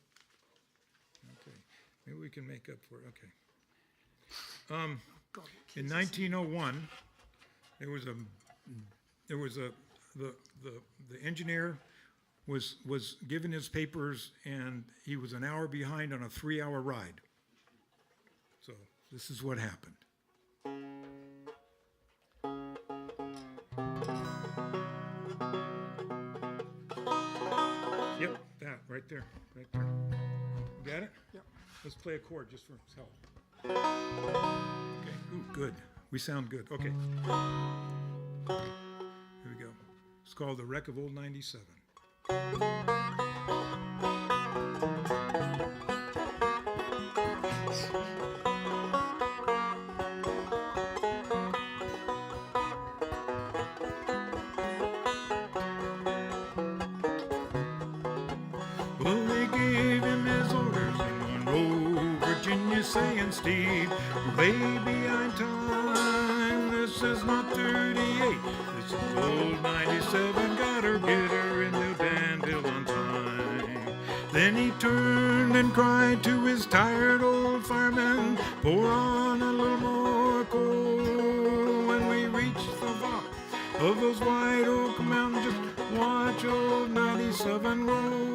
Okay. Maybe we can make up for it. Okay. In 1901, the engineer was given his papers, and he was an hour behind on a 3-hour ride. So this is what happened. Yep, that right there. You got it? Yep. Let's play a chord just for help. Okay. Ooh, good. We sound good. Okay. Here we go. It's called The Wreck of Old 97. Well, they gave him his orders in Monroe, Virginia, saying, Steve, way behind time. This is not 38. This is old 97. Got her, get her into Danville on time. Then he turned and cried to his tired old fireman, pour on a little more coal. When we reached the top of those white oak mountains, just watch old 97 roll.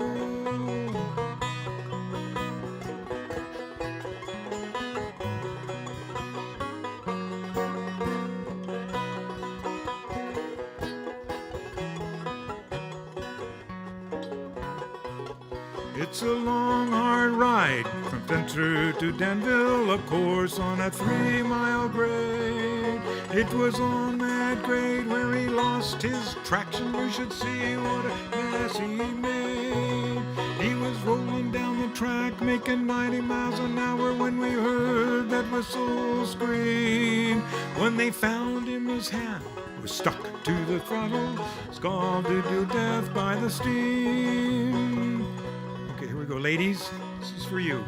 It's a long, hard ride from Spencer to Danville, of course, on a 3-mile grade. It was on that grade where he lost his traction. You should see what a mess he made. He was rolling down the track, making 90 miles an hour when we heard that whistle scream. When they found him, his hand was stuck to the throttle, scalded to death by the steam. Okay, here we go, ladies. This is for you.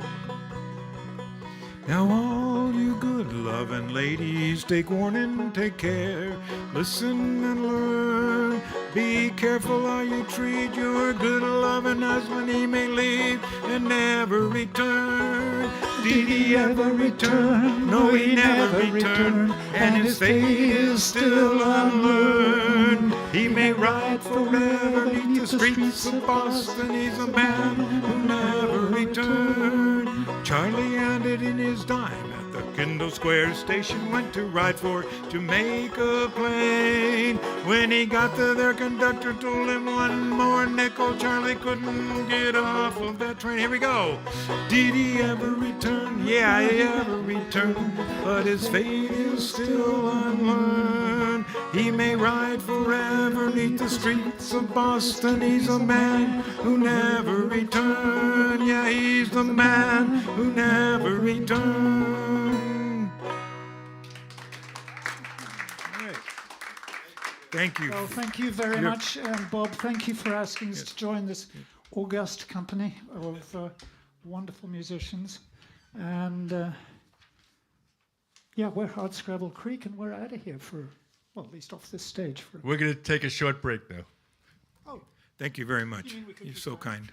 Now all you good loving ladies, take warning, take care, listen and learn. Be careful how you treat your good loving husband. He may leave and never return. Did he ever return? No, he never returned, and his fate is still unlearned. He may ride forever beneath the streets of Boston. He's a man who never returned. Charlie handed in his dime at the Kendall Square station, went to ride for Jamaica Plain. When he got there, their conductor told him one more nickel. Charlie couldn't get off of that train. Here we go. Did he ever return? Yeah, he ever returned, but his fate is still unlearned. He may ride forever neath the streets of Boston. He's a man who never returned. Yeah, he's the man who never returned. All right. Thank you. Well, thank you very much, Bob. Thank you for asking us to join this august company of wonderful musicians. And yeah, we're Hardscrabble Creek, and we're out of here for, well, at least off this stage. We're going to take a short break now. Oh, Thank you very much. You mean we could You're keep so going? kind.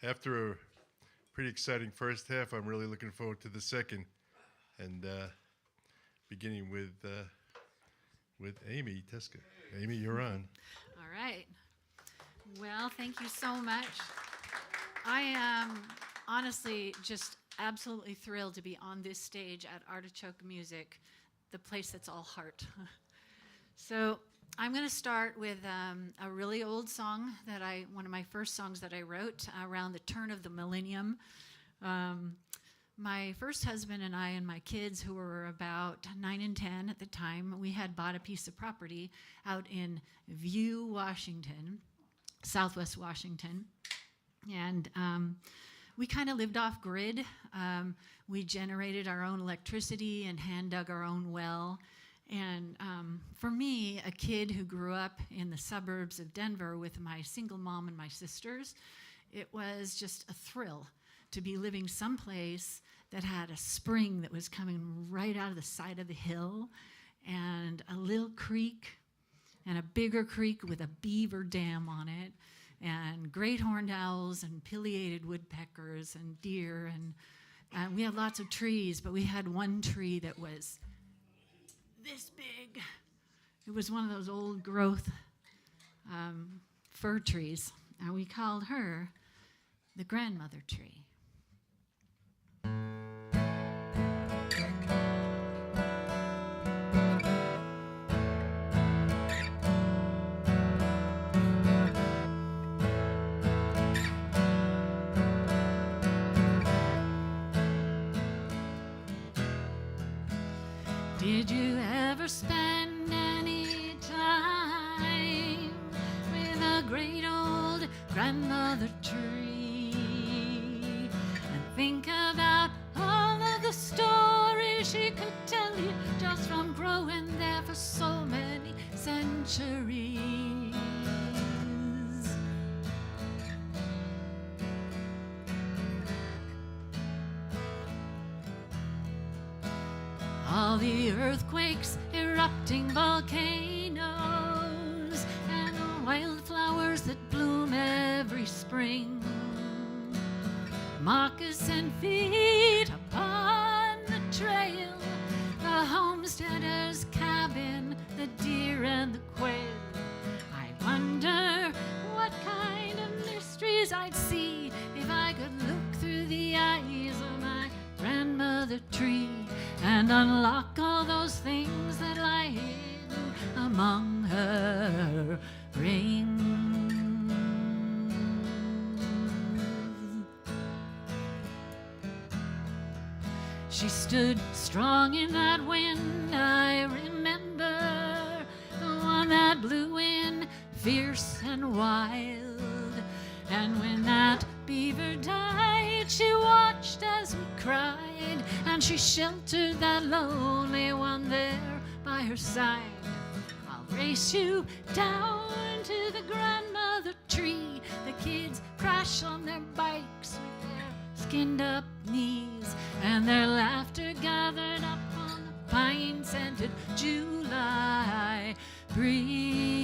after a pretty exciting first half, I'm really looking forward to the second, and beginning with Amy Tejcka. Amy, you're on. All right. Well, thank you so much. I am honestly just absolutely thrilled to be on this stage at Artichoke Music, the place that's all heart. So I'm going to start with a really old song that one of my first songs that I wrote around the turn of the millennium. My first husband and I and my kids, who were about 9 and 10 at the time, we had bought a piece of property out in View, Washington, Southwest Washington. And we kind of lived off grid. We generated our own electricity and hand dug our own well. And for me, a kid who grew up in the suburbs of Denver with my single mom and my sisters, it was just a thrill to be living someplace that had a spring that was coming right out of the side of the hill, and a little creek, and a bigger creek with a beaver dam on it, and great horned owls and pileated woodpeckers and deer, and we had lots of trees, but we had one tree that was this big. It was one of those old growth fir trees, and we called her the grandmother tree. Did you ever spend any time with a great old grandmother tree and think about all of the stories she could tell you just from growing there for so many centuries? All the earthquakes, erupting volcanoes, and the wildflowers that bloom every spring. Moccasin feet upon the trail, the homesteader's cabin, the deer and the quail. I wonder what kind of mysteries I'd see if I could look through the eyes of my grandmother tree and unlock all those things that lie hidden among her rings. She stood strong in that wind, I remember, the one that blew in fierce and wild. And when that beaver died, she watched as we cried, and she sheltered that lonely one there by her side. I'll race you down to the grandmother tree. The kids crash on their bikes with their skinned up knees, and their laughter gathered up on the pine-scented July breeze.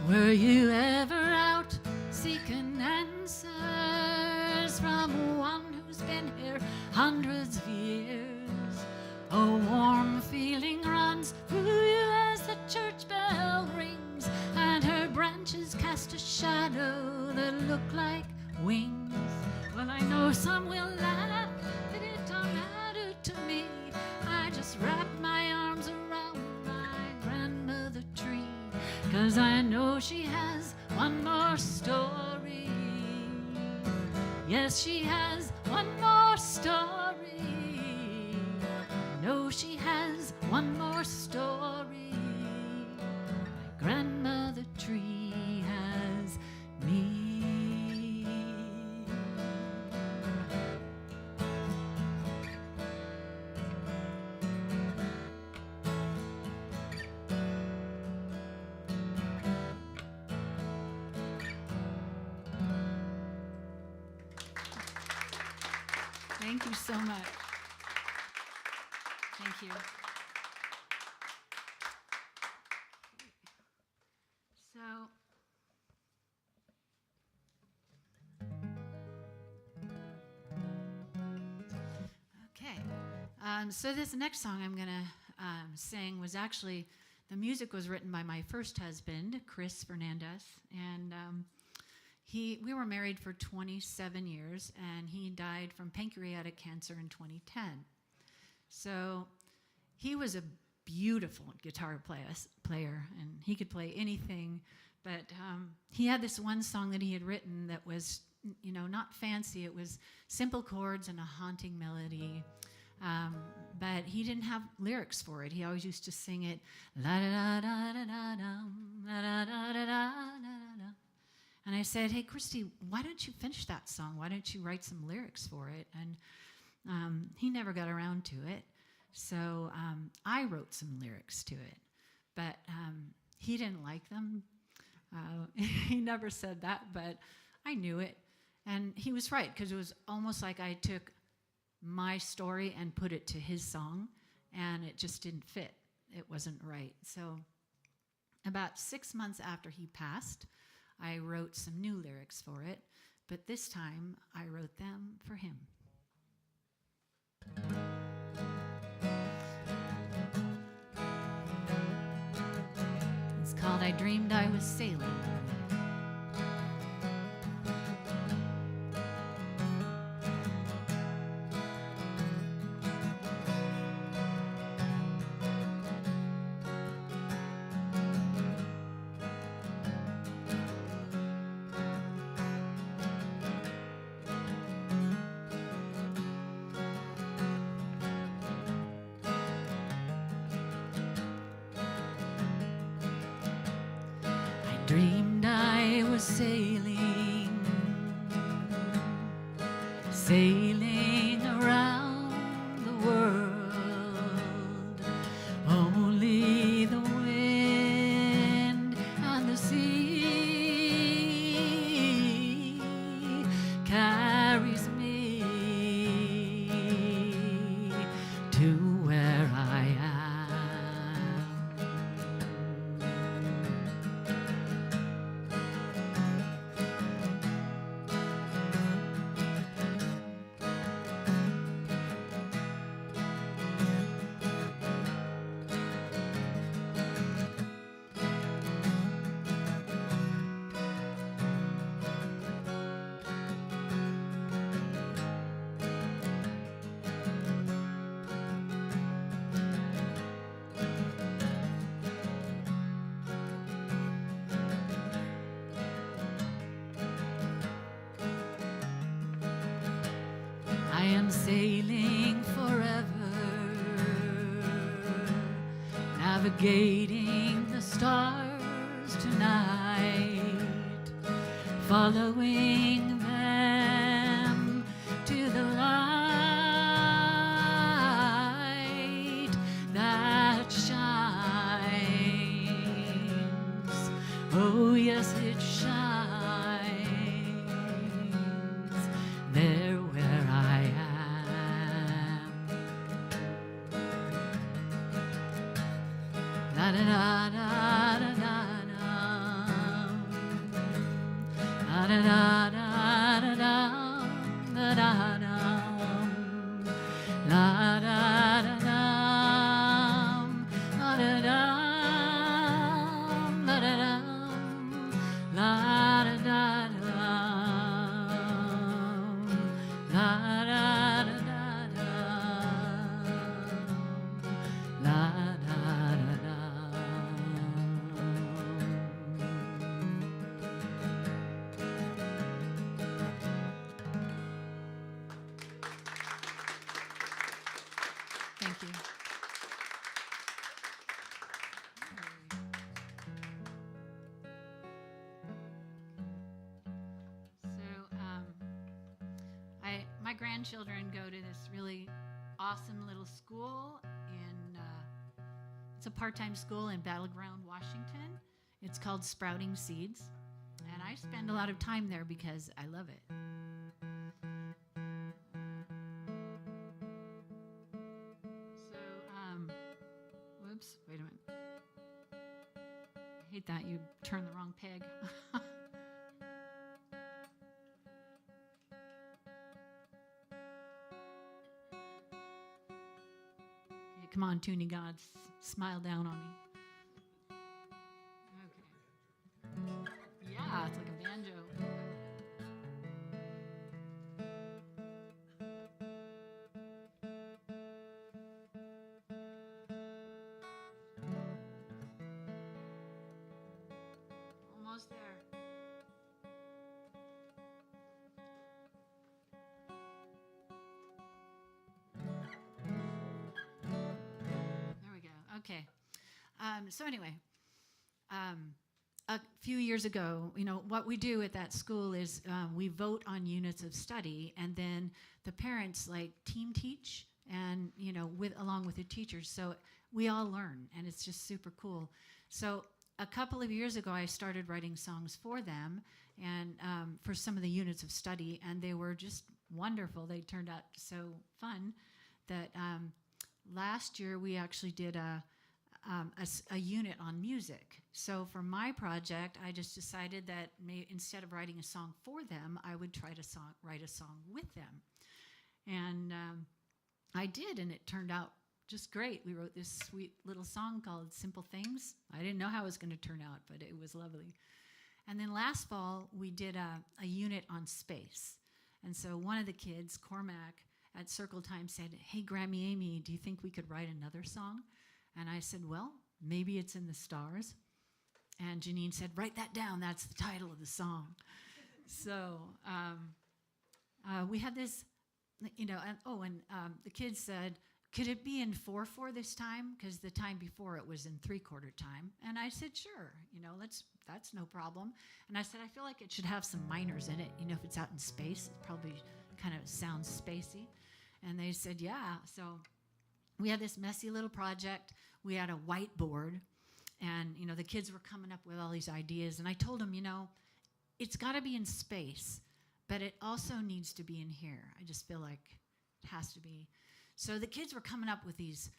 Were you ever out seeking answers from one who's been here hundreds of years? A warm feeling runs through you as the church bell rings, and her branches cast a shadow that look like wings. Well, I know some will laugh, but it don't matter to me. I just wrap my arms around my grandmother tree, 'cause I know she has one more story. Yes, she has one more story. I know she has one one more story. My grandmother tree has me. Thank you so much. Thank you. So, okay. So this next song I'm going to sing was actually, the music was written by my first husband, Chris Fernandez, and we were married for 27 years, and he died from pancreatic cancer in 2010. So he was a beautiful guitar player, and he could play anything, but he had this one song that he had written that was, you know, not fancy. It was simple chords and a haunting melody, but he didn't have lyrics for it. He always used to sing it, la da da da da da da da da da da. And I said, hey, Christy, why don't you finish that song? Why don't you write some lyrics for it? And he never got around to it. So I wrote some lyrics to it. But he didn't like them. He never said that, but I knew it. And he was right, because it was almost like I took my story and put it to his song, and it just didn't fit. It wasn't right. So about 6 months after he passed, I wrote some new lyrics for it, but this time I wrote them for him. It's called I Dreamed I Was Sailing. Dreamed I was sailing, sailing around the world. Only the wind and the sea carries me to where I am. I am sailing forever, navigating the stars tonight, following them to the light that shines. Oh yes, it shines there where I am. La da da da da da da. La da da da da da da da da. La da da da. La da da. La da da. La da da da. La da da da da. La da da da. grandchildren go to this really awesome little school in, it's a part-time school in Battleground, Washington. It's called Sprouting Seeds. And I spend a lot of time there because I love it. So, whoops, wait a minute. I hate that you turned the wrong peg. Okay, come on, Toonie gods, smile down on me. Okay. Yeah, it's like a banjo. Almost there. There we go. Okay. So anyway, a few years ago, what we do at that school is we vote on units of study, and then the parents team teach, and along with the teachers. So we all learn, and it's just super cool. So a couple of years ago, I started writing songs for them, and for some of the units of study, and they were just wonderful. They turned out so fun that last year we actually did a unit on music. So for my project, I just decided that instead of writing a song for them, I would try to write a song with them. And I did, and it turned out just great. We wrote this sweet little song called Simple Things. I didn't know how it was going to turn out, but it was lovely. And then last fall, we did a unit on space. And so one of the kids, Cormac, at Circle Time said, "Hey, Grammy Amy, do you think we could write another song?" And I said, "Well, maybe it's in the stars." And Janine said, "Write that down. That's the title of the song." So we had this, and the kids said, "Could it be in 4/4 this time? Because the time before it was in 3/4 time." And I said, "Sure, that's no problem." And I said, "I feel like it should have some minors in it. If it's out in space, it probably kind of sounds spacey." And they said, "Yeah." So we had this messy little project. We had a whiteboard, and the kids were coming up with all these ideas. And I told them, it's got to be in space, but it also needs to be in here. I just feel like it has to be. So the kids were coming up with these,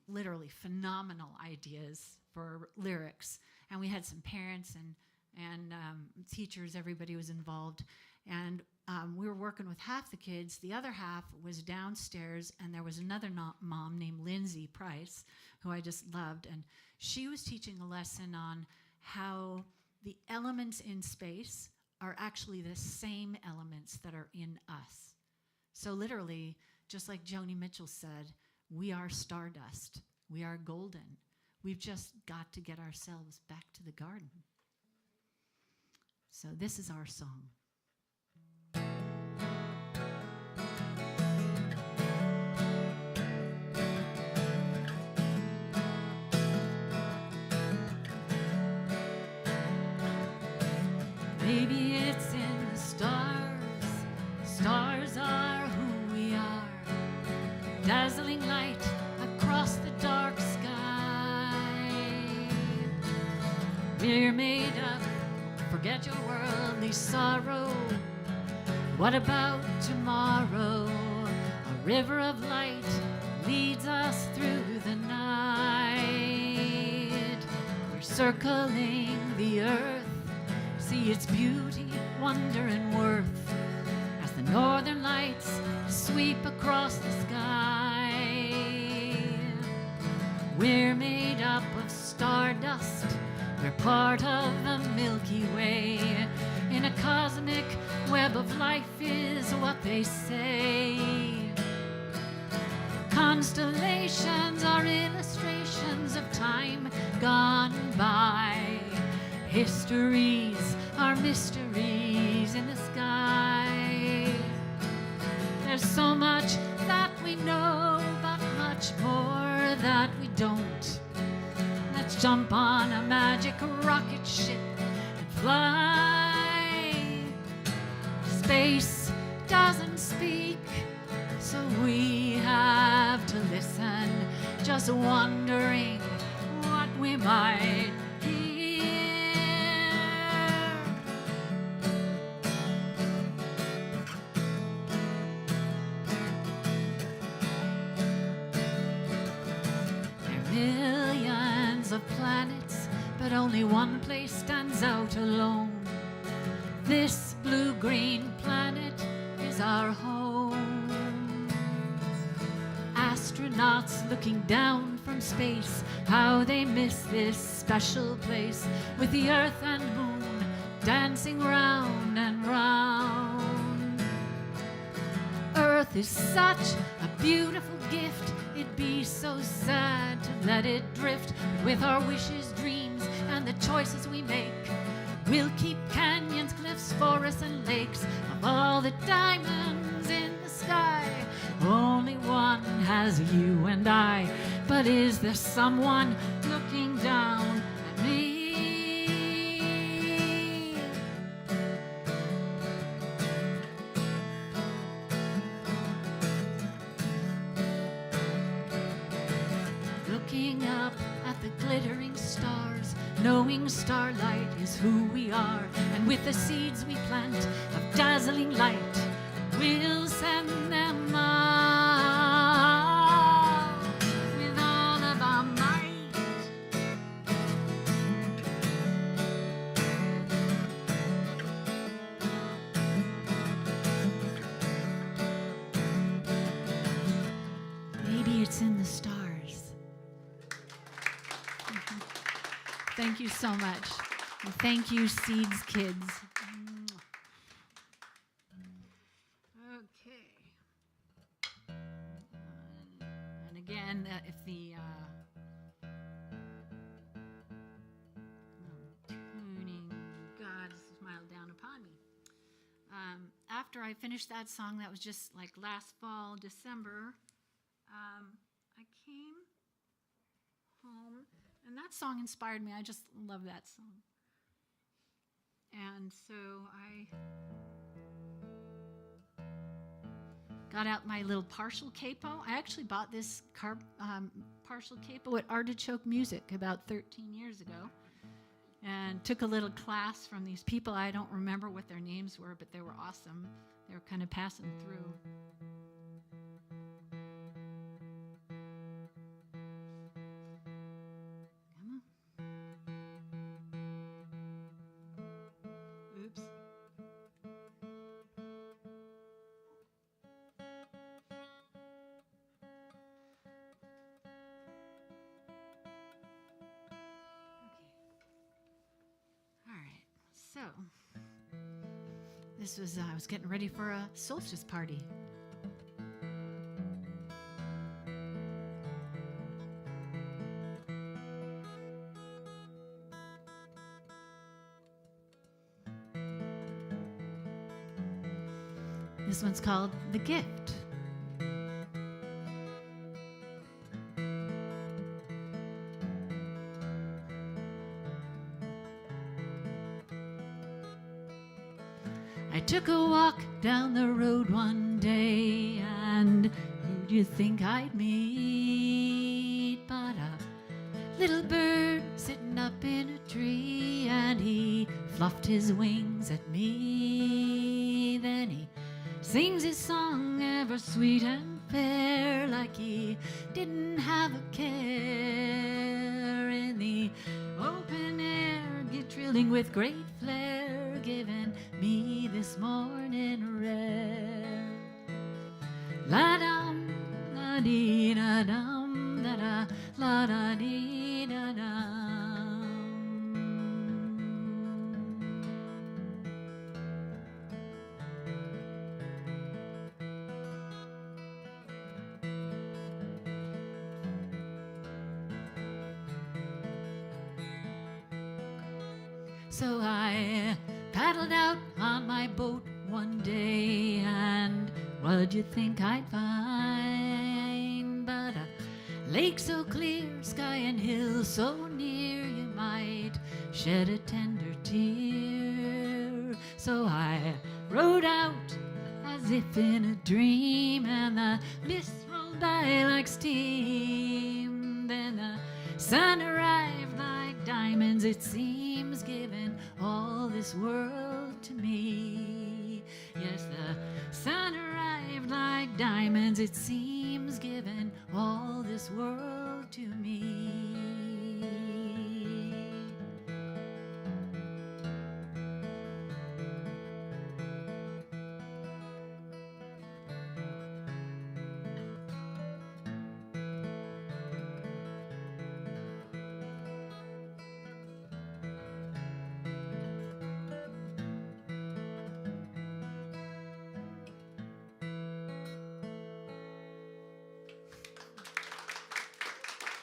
literally phenomenal ideas for lyrics. And we had some parents and teachers. Everybody was involved. And we were working with half the kids. The other half was downstairs, and there was another mom named Lindsay Price, who I just loved. And she was teaching a lesson on how the elements in space are actually the same elements that are in us. So literally, just like Joni Mitchell said, we are stardust. We are golden. We've just got to get ourselves back to the garden. So this is our song. Maybe it's in the stars. Stars are who we are. Dazzling light across the dark sky. We're made up. Forget your worldly sorrow. What about tomorrow? A river of light leads us through the night. We're circling the earth. See its beauty, wonder, and worth as the northern lights sweep across the sky. We're made up of stardust. We're part of the Milky Way. In a cosmic web of life is what they say. Constellations are illustrations of time gone by. Histories are mysteries in the sky. There's so much that we know, but much more that we don't. Let's jump on a magic rocket ship and fly. Space, doesn't speak, so we have to listen, just wondering what we might hear. There are millions of planets, but only one place stands out alone. This blue-green planet is our home. Astronauts looking down from space, how they miss this special place, with the Earth and Moon dancing round and round. Earth is such a beautiful gift, it'd be so sad to let it drift. But with our wishes, dreams, and the choices we make, we'll keep canyons, cliffs, forests, and lakes. Of all the diamonds in the sky, only one has you and I. But is there someone looking down at me? Looking up at the glittering stars, knowing starlight is who we are, and with the seeds we plant of dazzling light, we'll send them out with all of our might. Maybe it's in the stars. Thank you so much. And thank you, Seeds Kids. Okay. And again, if the tuning God smiled down upon me. After I finished that song, that was just like last fall, December, I came home. And that song inspired me. I just love that song. And so I got out my little partial capo. I actually bought this partial capo at Artichoke Music about 13 years ago, and took a little class from these people. I don't remember what their names were, but they were awesome. They were kind of passing through. Oops. All right. So, this was, I was getting ready for a solstice party. This one's called The Gift. I took a walk down the road one day, and who'd you think I'd meet but a little bird sitting up in a tree, and he fluffed his wings at me. Then he sings his song ever sweet and fair, like he didn't have a care. In the open air, get trilling with great flair, giving me this morning rare. La dum, la dee da dum, da da, la da dee da dum. So I paddled out on my boat one day, and what'd you think I'd find but a lake so clear, sky and hills so near, you might shed a tender tear. So I rowed out as as if in a dream, and the mist rolled by like steam. Then the sun arrived like diamonds, it seems, giving all this world to me. Yes, the sun arrived like diamonds, it seems, giving all this world to me.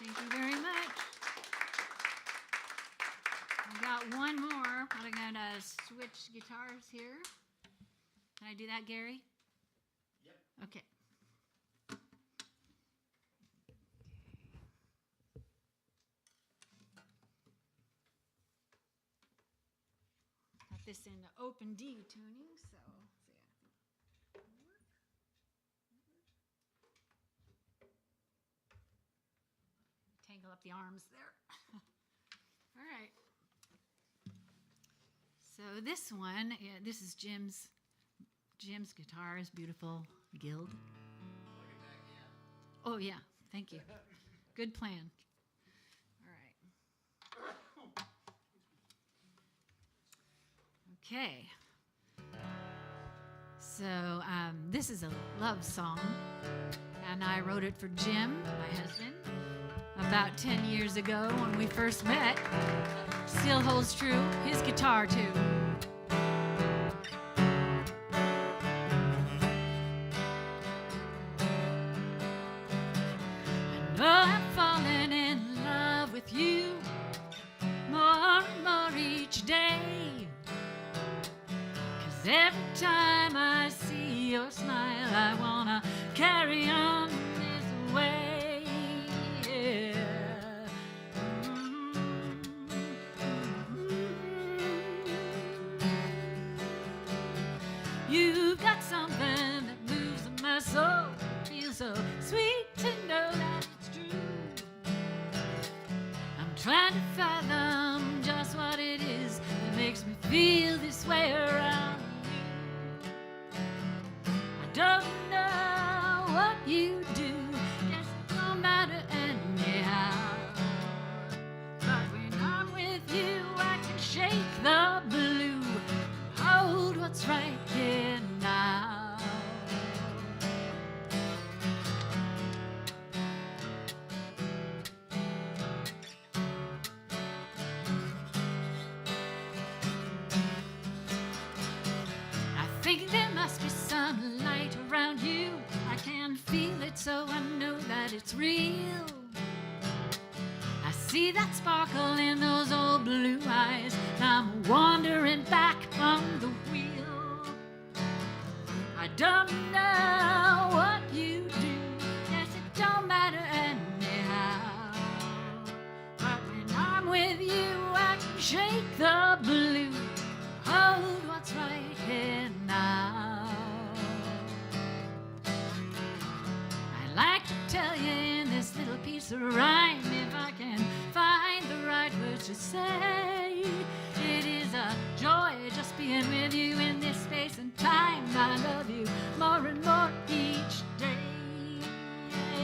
Thank you very much. I've got one more, but I'm going to switch guitars here. Can I do that, Gary? Yep. Okay. Got this in the open D tuning, so tangle up the arms there. All right. So this one, this is Jim's guitar, is beautiful Guild. Oh yeah, thank you. Good plan. All right. Okay. So this is a love song, and I wrote it for Jim, my husband, about 10 years ago when we first met. Still holds true, his guitar too. I know I've fallen in love with you more and more each day. 'Cause every time I see your smile, I wanna carry on this way. You've got something that moves my soul. Feels so sweet to know that it's true. I'm trying to fathom just what it is that makes me feel this way around you. I don't know what you do, guess it don't matter anyhow. But when I'm with you, I can shake the blue, hold what's right here now. I think there must be some light around you. I can feel it, so I know that it's real. I see that sparkle in those old blue eyes. I'm wandering back on the wheel. I don't know what you do, yes, it don't matter anyhow. But when I'm with you, I can shake the blue, hold what's right here now. I'd like to tell you in this little piece of rhyme, if I can find the right words to say. It is a joy just being with you in this space and time. I love you more and more each day.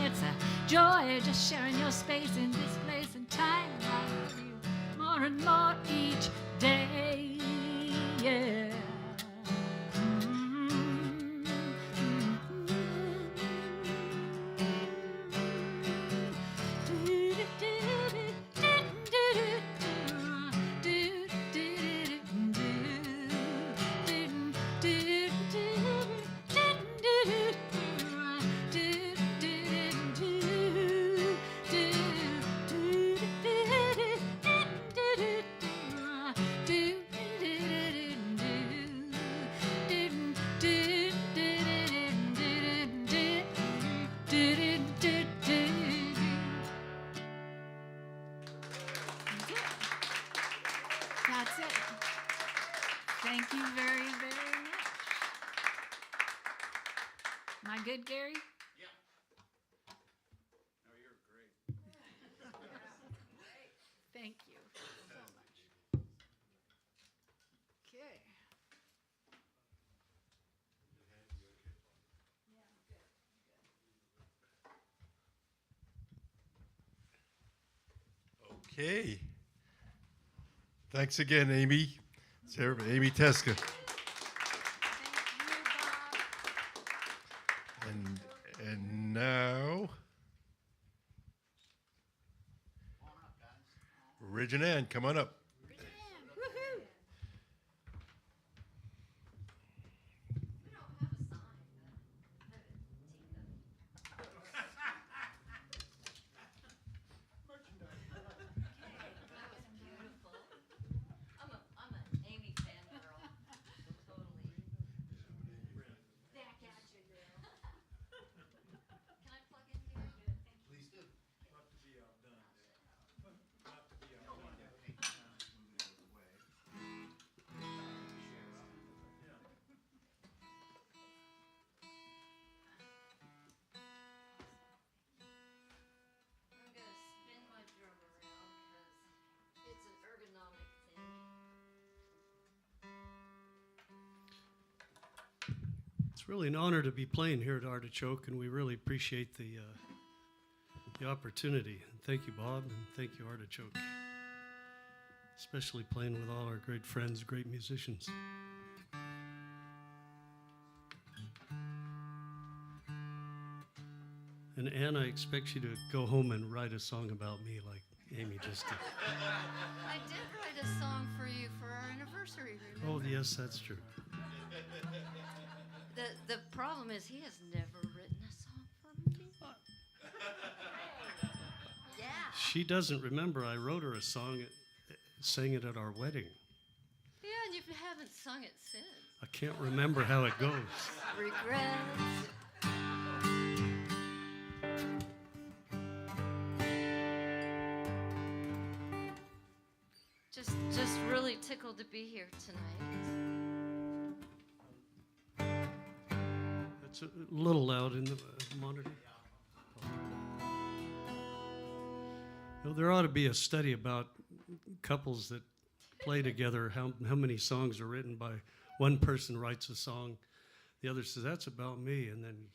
It's a joy just sharing your space in this place and time. I love you more and more each day. Yeah. I good, Gary? No, you're great. Thank you so much. Okay. Okay. Thanks again, Amy. Sarah, Amy Tejcka. And now, Regina Ann, come on up. I'm an Amy fangirl. Totally. Back at you now. Can I plug in here? Please do. I'm gonna spin my drum around because it's an ergonomic thing. It's really an honor to be playing here at Artichoke, and we really appreciate the opportunity. And thank you, Bob, and thank you, Artichoke. Especially playing with all our great friends, great musicians. And Ann, I expect you to go home and write a song about me like Amy just did. I did write a song for you for our anniversary, remember? Oh, yes, that's true. The problem is he has never written a song for me. Yeah. She doesn't remember I wrote her a song, sang it at our wedding. Yeah, and you haven't sung it since. I can't remember how it goes. Regrets. Just really tickled to be here tonight. It's a little loud in the monitor. You know, there ought to be a study about couples that play together, how many songs are written by one person writes a song, the other says, that's about me, and then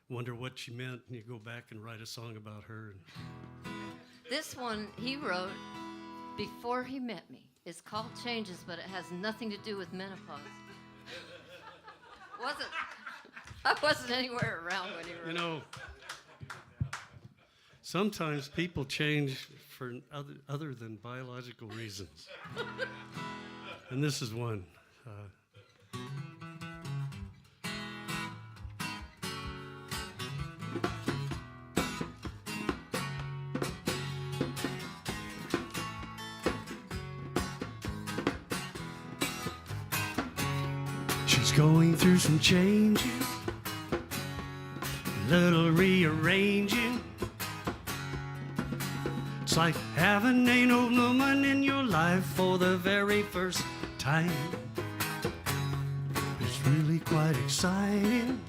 you wonder what she meant, and you go back and write a song about her. This one he wrote before he met me. It's called Changes, but it has nothing to do with menopause. I wasn't anywhere around when he wrote it. You know, sometimes people change for other than biological reasons. And this is one. She's going through some changes, little rearranging. It's like having an old woman in your life for the very first time. It's really quite exciting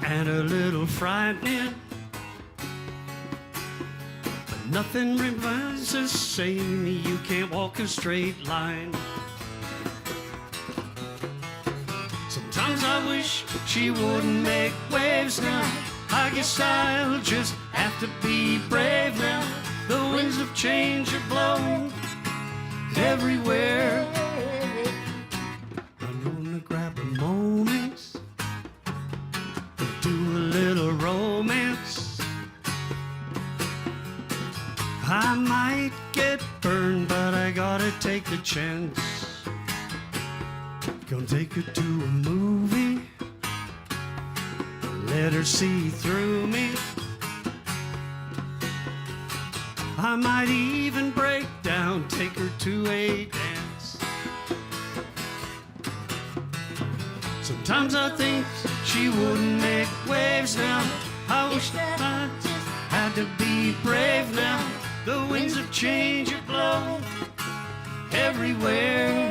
and a little frightening, but nothing remains the same. You can't walk a straight line. Sometimes I wish she wouldn't make waves now. I guess I'll just have to be brave now. The winds of change are blowing everywhere. I'm gonna grab a moment and do a little romance. I might get burned, but I gotta take the chance. Gonna take her to a movie, let her see through me. I might even break down, take her to a dance. Sometimes I think she wouldn't make waves now. I wish that I just had to be brave now. The winds of change are blowing everywhere.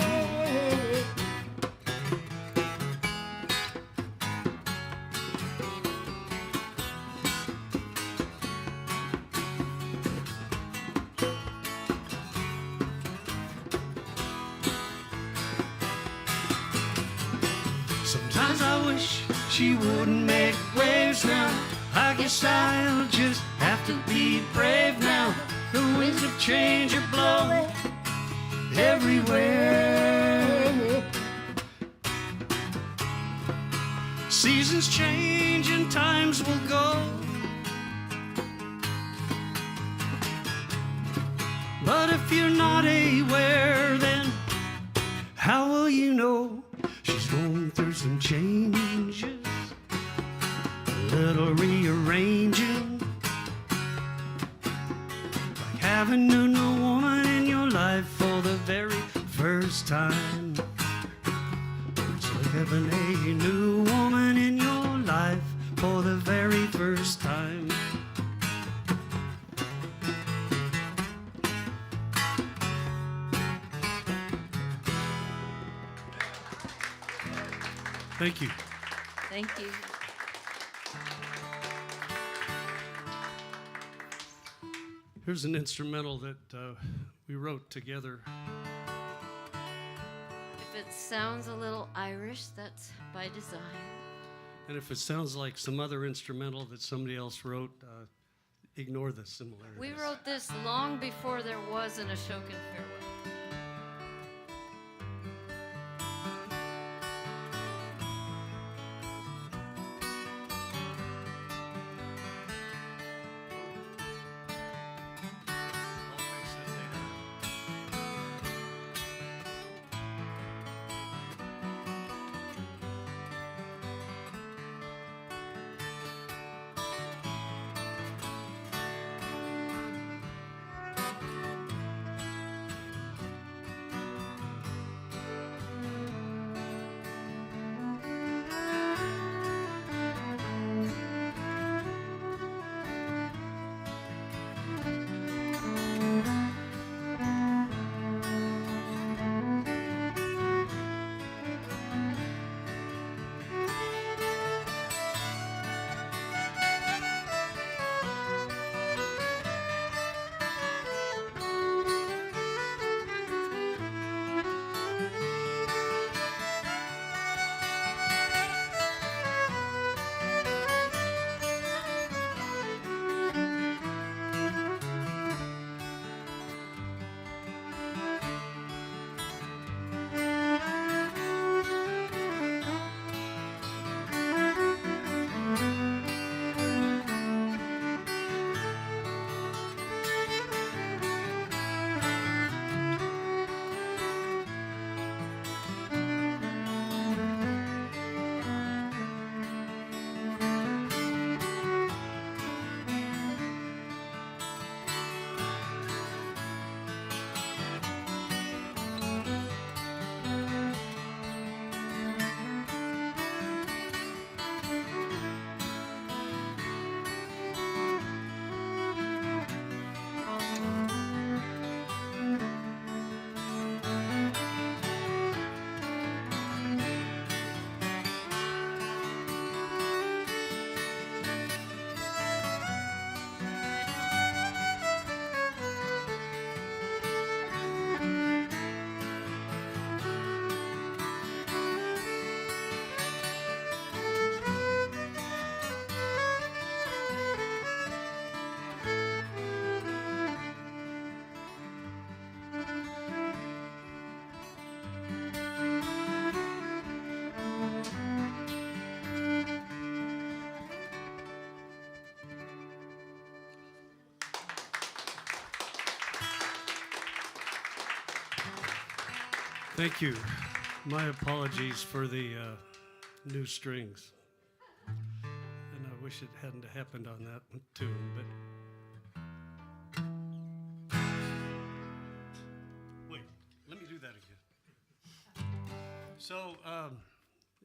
Sometimes I wish she wouldn't make waves now. I guess I'll just have to be brave now. The winds of change are blowing everywhere. Seasons change and times will go, but if you're not aware, then how will you know? She's going through some changes, a little rearranging, like having a new woman in your life for the very first time. It's like having a new woman in your life for the very first time. Thank you. Thank you. Here's an instrumental that we wrote together. If it sounds a little Irish, that's by design. And if it sounds like some other instrumental that somebody else wrote, ignore the similarities. We wrote this long before there was an Ashokan farewell. Thank you. My apologies for the new strings. And I wish it hadn't happened on that tune, but wait, let me do that again. So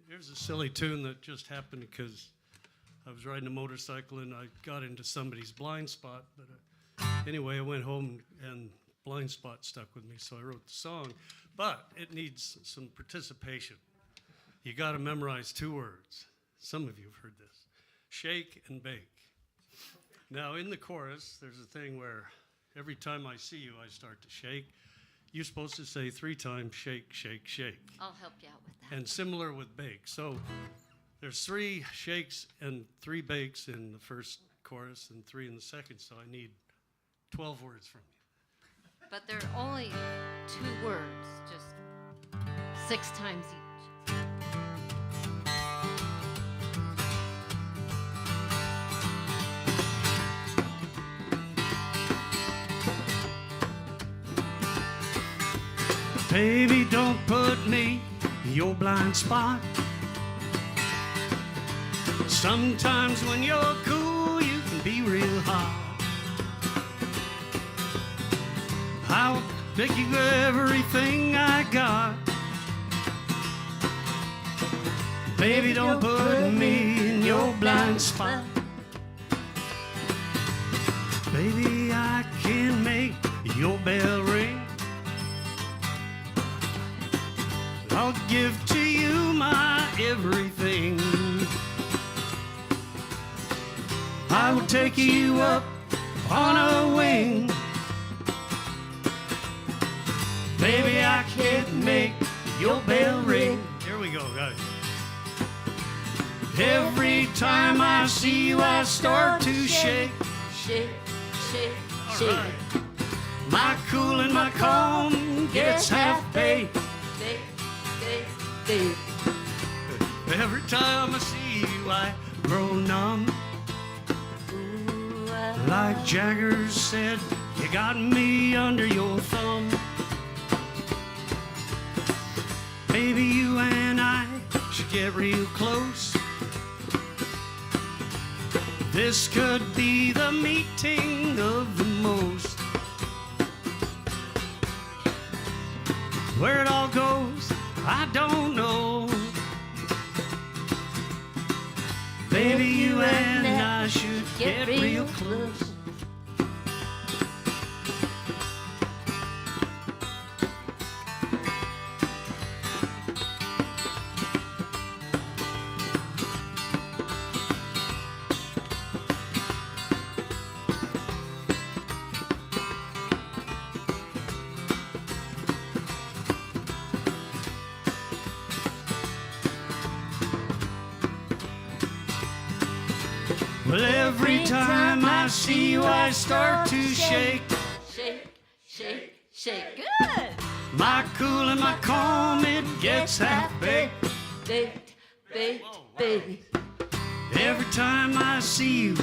here's a silly tune that just happened because I was riding a motorcycle and I got into somebody's blind spot. But anyway, I went home and blind spot stuck with me, so I wrote the song. But it needs some participation. You got to memorize 2 words. Some of you have heard this. Shake and bake. Now, in the chorus, there's a thing where every time I see you, I start to shake. you're supposed to say 3 times shake, shake, shake. I'll help you out with that. And similar with bake. So there's 3 shakes and 3 bakes in the first chorus and 3 in the second. So I need 12 words from you. But there are only 2 words, just 6 times each. Baby, don't put me in your blind spot. Sometimes when you're cool, you can be real hot. I'll take you everything I got. Baby, don't put me in your blind spot. Baby, I can make your bell ring. I'll give to you my everything. I will take you up on a wing. Baby, I can make your bell ring. Here we go, guys. Every time I see you, I start to shake. Shake, shake, All shake. right. My cool and my calm gets half baked. Bake, bake, bake. Every time I see you, I grow numb. Ooh, Like Jagger said, you got me under your thumb. Baby, you and I should get real close. This could be the meeting of the most. Where it all goes, I don't know. Baby, you and I should get real close. Well, every time I see you, I start to shake. shake, shake, shake. Good. My cool and my calm, it gets half baked. Baked, baked, baked. Every time I see you,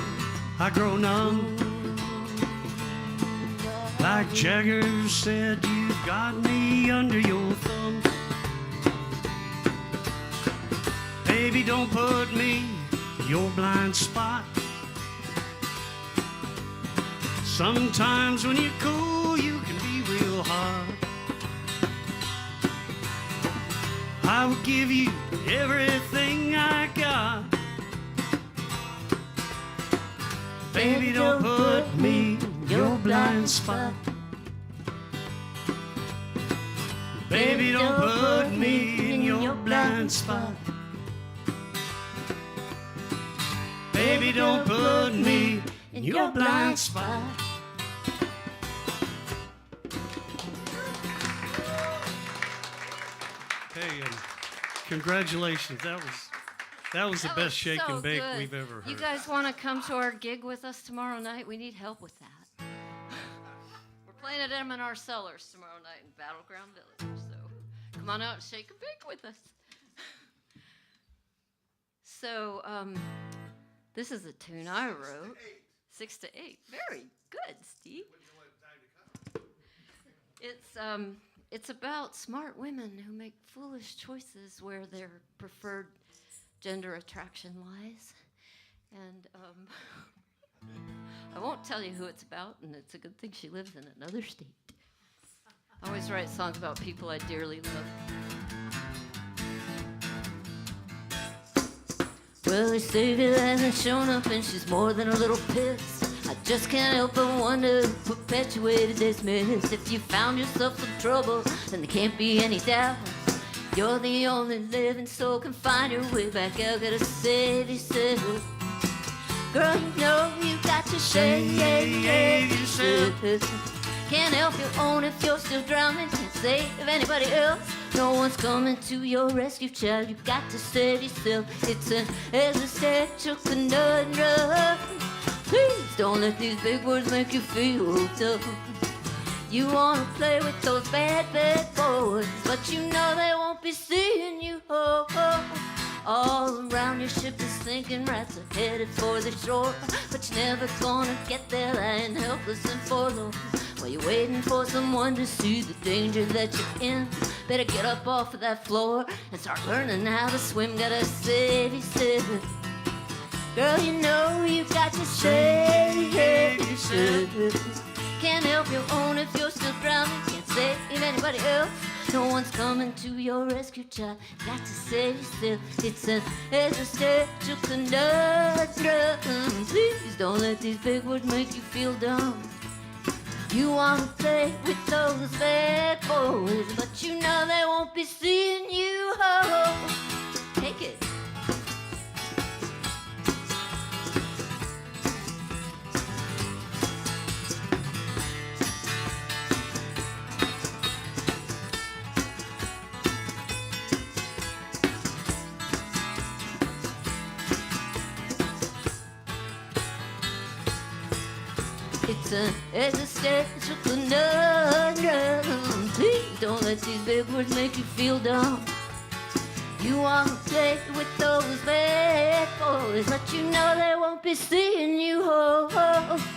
I grow numb. Like Jagger said, you got me under your thumb. Baby, don't put me in your blind spot. Sometimes when you're cool, you can be real hot. I will give you everything I got. Baby, don't put me in your blind spot. Baby, don't put me in your blind spot. Baby, don't put me in your blind spot. Hey, and congratulations. That was the That best was shake so and bake good. we've ever heard. You guys want to come to our gig with us tomorrow night? We need help with that. We're playing at M&R Cellars tomorrow night in Battleground Village. So come on out and shake and bake with us. So this is a tune I wrote. 6 to 8. Very good, Steve. It's about smart women who make foolish choices where their preferred gender attraction lies. And I won't tell you who it's about, and it's a good thing she lives in another state. I always write songs about people I dearly love. Well, they say that hasn't shown up and she's more than a little pissed. I just can't help but wonder who perpetuated this myth. If you found yourself some trouble, then there can't be any doubt. You're the only living soul can find your way back out. Gotta save yourself. Girl, you know you got to save yourself. Can't help your own if you're still drowning. Can't save anybody else. No one's coming to your rescue, child. You got to save yourself. It's an existential conundrum. Please don't let these big words make you feel tough. You wanna play with those bad, bad boys, but you know they won't be seeing you. Oh, oh. All around your ship is sinking, rats are headed for the shore, but you're never gonna get there lying helpless and forlorn. While you're waiting for someone to see the danger that you're in, better get up off of that floor and start learning how to swim. Gotta save yourself. Girl, you know you got to save yourself. Can't help your own if you're still drowning. Can't save anybody else. No one's coming to your rescue, child. Got to save yourself. It's an existential conundrum. Please don't let these big words make you feel dumb. You wanna play with those bad boys, but you know they won't be seeing you. Oh, take it. It's an existential conundrum. Please don't let these big words make you feel dumb. You wanna play with those bad boys, but you know they won't be seeing you. Oh, oh.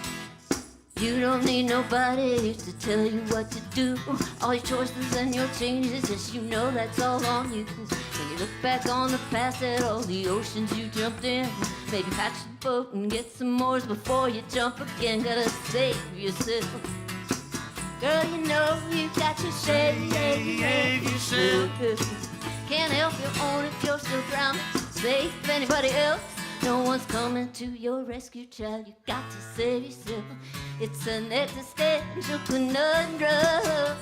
You don't need nobody to tell you what to do. All your choices and your changes, yes, you know that's all on you. When you look back on the past at all the oceans you jumped in, maybe patch the boat and get some oars before you jump again. Gotta save yourself. Girl, you know you got to save yourself. Can't help your own if you're still drowning. Save anybody else. No one's coming to your rescue, child. You got to save yourself. It's an existential conundrum.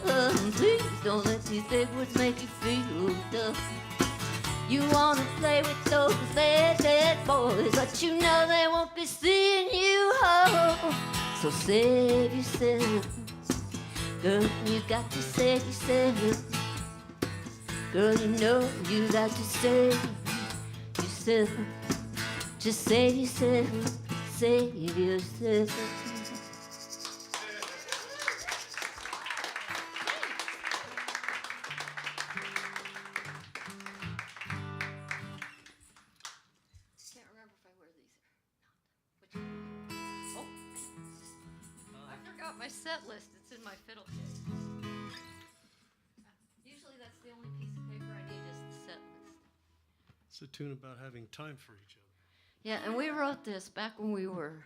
Please don't let these big words make you feel dumb. You wanna play with those bad, bad boys, but you know they won't be seeing you. Oh, so save yourself. Girl, you got to save yourself. Girl, you know you got to save yourself. Just save yourself, save yourself. Can't remember if I wear these or not. Oh, I forgot my set list. It's in my fiddle case. Usually that's the only piece of paper I need is the set list. It's a tune about having time for each other. Yeah, and we wrote this back when we were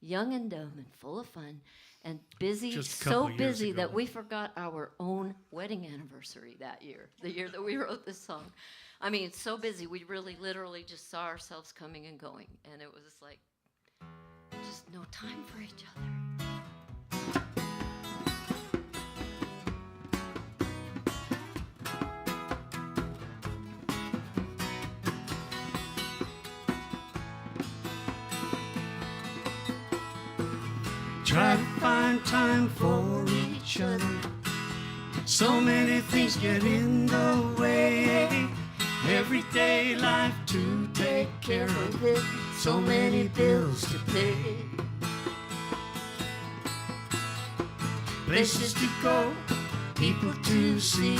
young and dumb and full of fun and busy, Just a so couple years busy ago. that we forgot our own wedding anniversary that year, the year that we wrote this song. I mean, so busy, we really literally just saw ourselves coming and going, and it was just like, just no time for each other. Try to find time for each other. So many things get in the way. Everyday life to take care of. So many bills to pay. Places to go, people to see.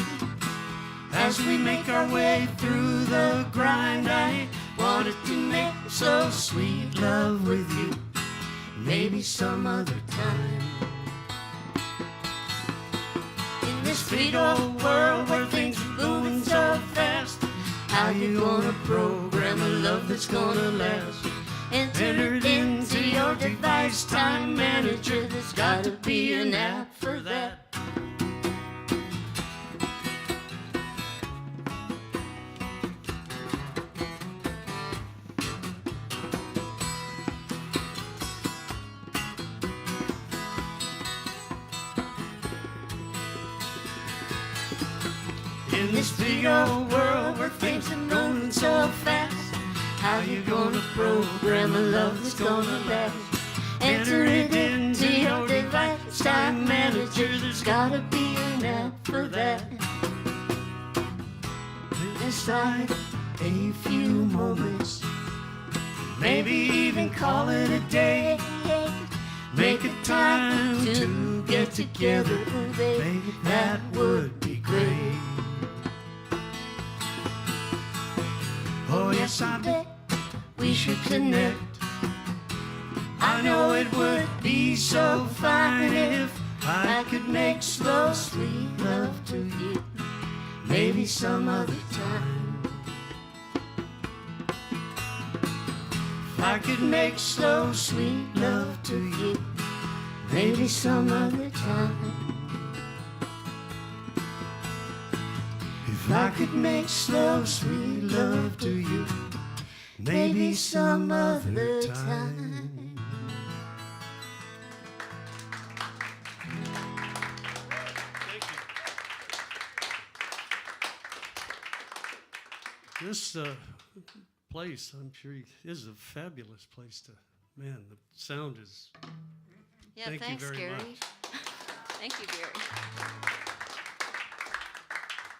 As we make our way through the grind, I wanted to make so sweet love with you. Maybe some other time. In this sweet old world where things are moving so fast, how you gonna program a love that's gonna last? Enter it into your device, time manager. There's gotta be an app for that. In this big old world where things are moving so fast, How you gonna program a love that's gonna last? Enter it into your device, time manager, there's gotta be an app for that. Decide a few moments, maybe even call it a day. Make a time to get together, baby, that would be great. Oh yes, I bet we should connect. I know it would be so fine if I could make slow, sweet love to you, maybe some other time. If I could make slow, sweet love to you, maybe some other time. If I could make slow, sweet love to you, maybe some other time. This place, I'm sure, is a fabulous place to, man, the sound is, Yeah, Thank you thanks, very Gary. much. Thank you, Gary.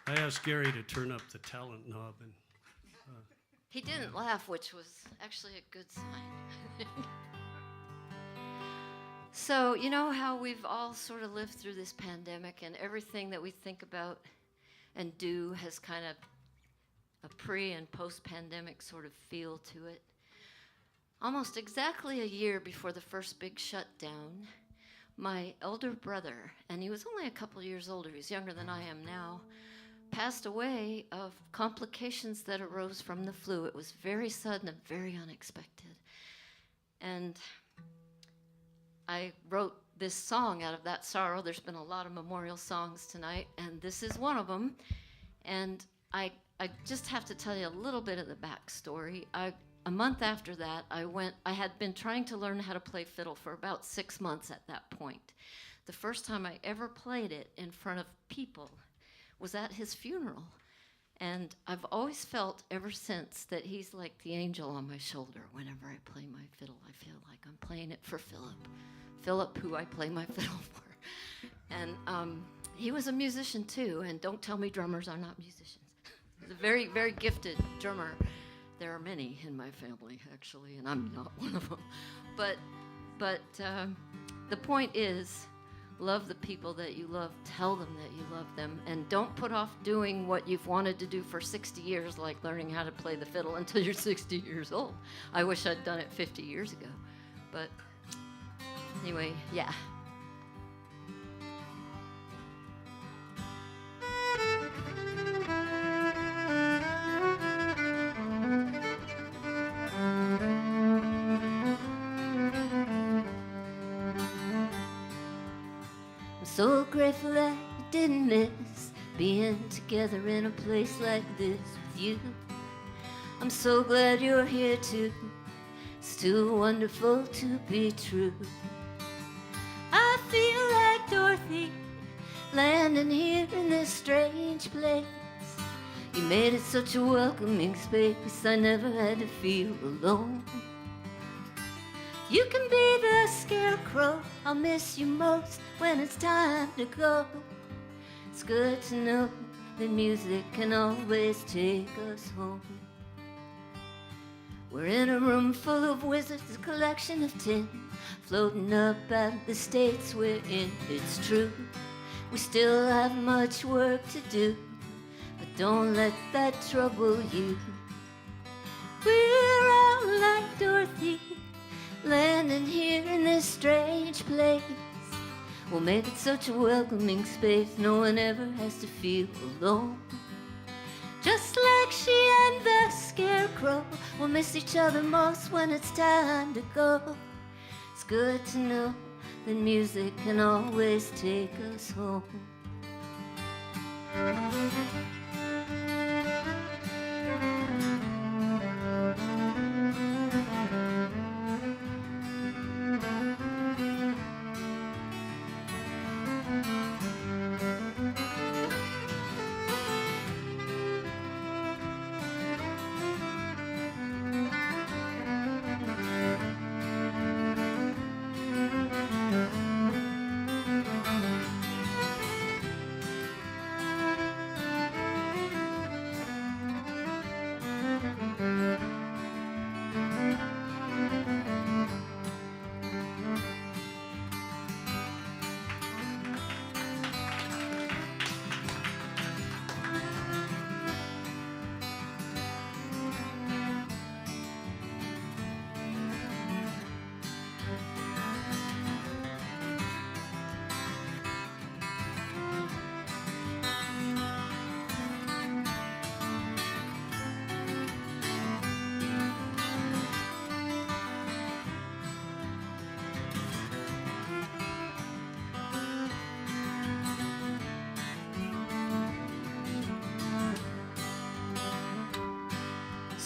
I asked Gary to turn up the talent knob, and He didn't laugh, which was actually a good sign. So, you know how we've all sort of lived through this pandemic, and everything that we think about and do has kind of a pre and post-pandemic sort of feel to it. Almost exactly a year before the first big shutdown, my elder brother, and he was only a couple years older, he's younger than I am now, passed away of complications that arose from the flu. It was very sudden and very unexpected. And I wrote this song out of that sorrow. There's been a lot of memorial songs tonight, and this is one of them. And I just have to tell you a little bit of the backstory. A month after that, I had been trying to learn how to play fiddle for about 6 months at that point. The first time I ever played it in front of people was at his funeral. And I've always felt ever since that he's like the angel on my shoulder. Whenever I play my fiddle, I feel like I'm playing it for Philip, who I play my fiddle for. And he was a musician too, and don't tell me drummers are not musicians. He's a very, very gifted drummer. There are many in my family, actually, and I'm not one of them. But the point is, love the people that you love, tell them that you love them, and don't put off doing what you've wanted to do for 60 years, like learning how to play the fiddle until you're 60 years old. I wish I'd done it 50 years ago. But anyway, yeah. So grateful that you didn't miss being together in a place like this with you. I'm so glad you're here too. Still wonderful to be true. I feel like Dorothy landing here in this strange place. You made it such a welcoming space. I never had to feel alone. You can be the scarecrow. I'll miss you most when it's time to go. It's good to know that music can always take us home. We're in a room full of wizards, a collection of tin, floating up out of the states we're in. It's true, we still have much work to do, but don't let that trouble you. We're all like Dorothy, landing here in this strange place. We'll make it such a welcoming space, no one ever has to feel alone. Just like she and the scarecrow, we'll miss each other most when it's time to go. It's good to know that music can always take us home.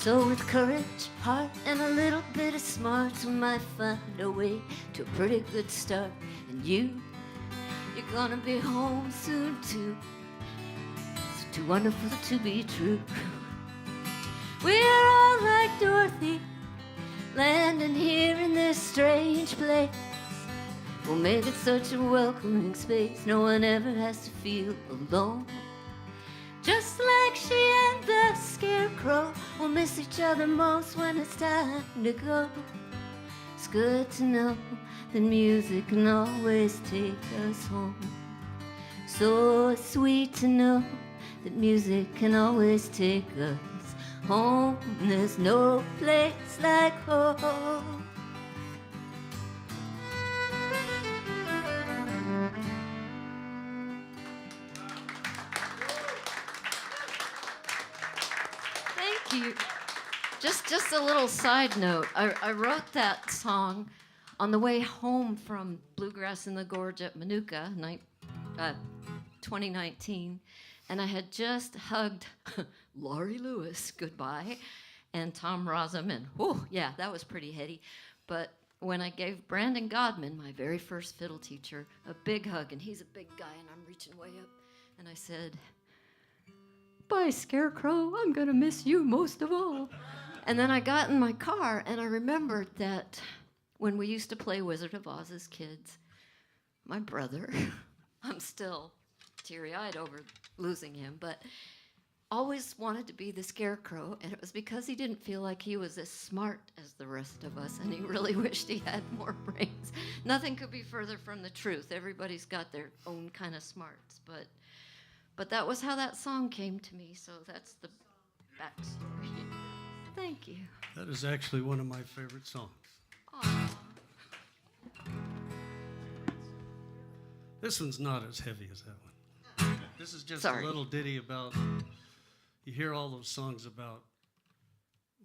So with courage, heart, and a little bit of smarts, we might find a way to a pretty good start. And you're gonna be home soon too. It's too wonderful to be true. We're all like Dorothy, landing here in this strange place. We'll make it such a welcoming space, no one ever has to feel alone. Just like she and the scarecrow, we'll miss each other most when it's time to go. It's good to know that music can always take us home. So sweet to know that music can always take us home. There's no place like home. Thank you. Just a little side note. I wrote that song on the way home from Bluegrass in the Gorge at Manuka, 2019, and I had just hugged Laurie Lewis goodbye and Tom Rosam, and whew, yeah, that was pretty heady. But when I gave Brandon Godman, my very first fiddle teacher, a big hug, and he's a big guy, and I'm reaching way up, and I said, "Bye, Scarecrow, I'm gonna miss you most of all." And then I got in my car, and I remembered that when we used to play Wizard of Oz as kids, my brother, I'm still teary-eyed over losing him, but always wanted to be the Scarecrow, and it was because he didn't feel like he was as smart as the rest of us, and he really wished he had more brains. Nothing could be further from the truth. Everybody's got their own kind of smarts, but that was how that song came to me, so that's the backstory. Thank you. That is actually one of my favorite songs. Aw. This one's not as heavy as that one. This is just Sorry. a little ditty about, you hear all those songs about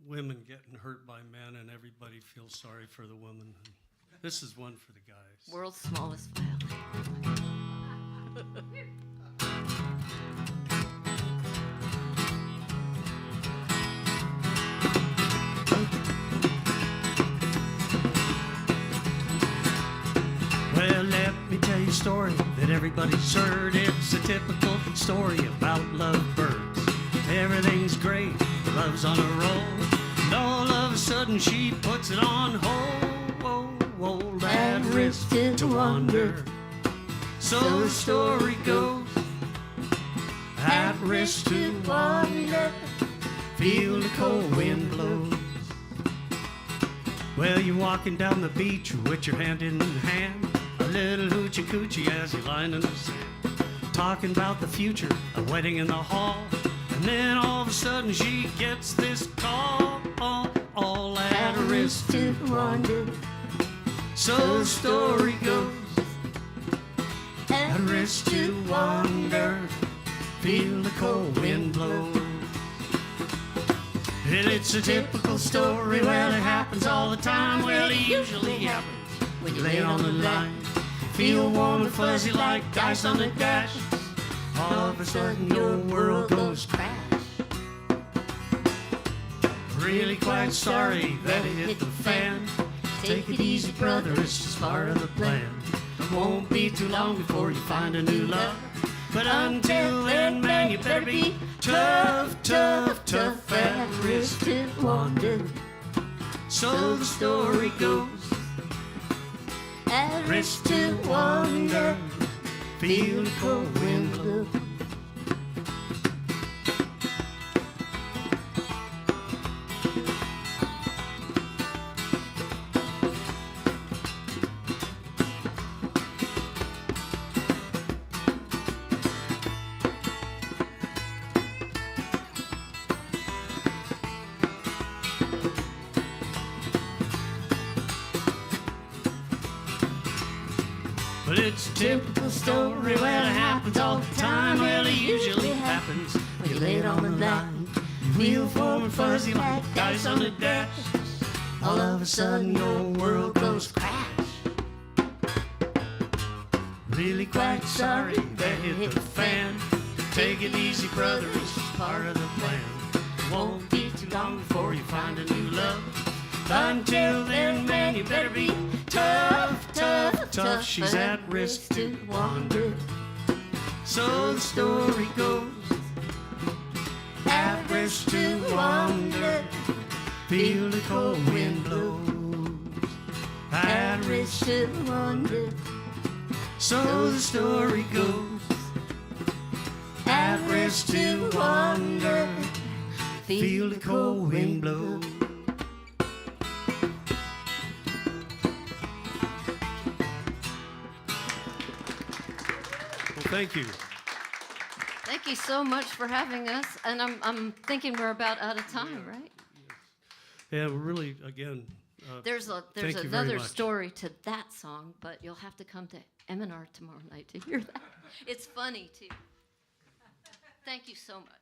women getting hurt by men and everybody feels sorry for the woman. This is one for the guys. World's smallest violin. Well, let me tell you a story that everybody's heard. It's a typical story about lovebirds. Everything's great, love's on a roll, and all of a sudden she puts it on hold, at risk to wander. So the story goes, at risk to wander, feel the cold wind blows. Well, you're walking down the beach with your hand in hand, a little hoochie coochie as you're lying in the sand, talking about the future, a wedding in the hall, and then all of a sudden she gets this call, all at risk to wander. So the story goes, at risk to wander, feel the cold wind blow. And it's a typical story, well, it happens all the time. Well, it usually happens when you lay it on the line. Feel warm and fuzzy like ice on the dash. All of a sudden your world goes crash. Really quite sorry that it hit the fan. Take it easy, brother, it's just part of the plan. It won't be too long before you find a new love. But until then, man, you better be tough, at risk to wander. So the story goes, at risk to wander, feel the cold wind blow. But it's a typical story, well, it happens all the time. Well, it usually happens when you lay it on the line. You feel warm and fuzzy like ice on the dash. All of a sudden your world goes crash. Really quite sorry that hit the fan. Take it easy, brother, it's just part of the plan. It won't be too long before you Until then, man, you better be tough, tough, tough. She's at risk to wander. So the story goes, at risk to wander. Feel the cold wind blows. At risk to wander. So the story goes, at risk to wander. Feel the cold wind blow. Well, thank you. Thank you so much for having us. And I'm thinking we're about out of time, right? Yeah, we're really, again, There's thank you very another much. story to that song, but you'll have to come to M&R tomorrow night to hear that. It's funny, too. Thank you so much.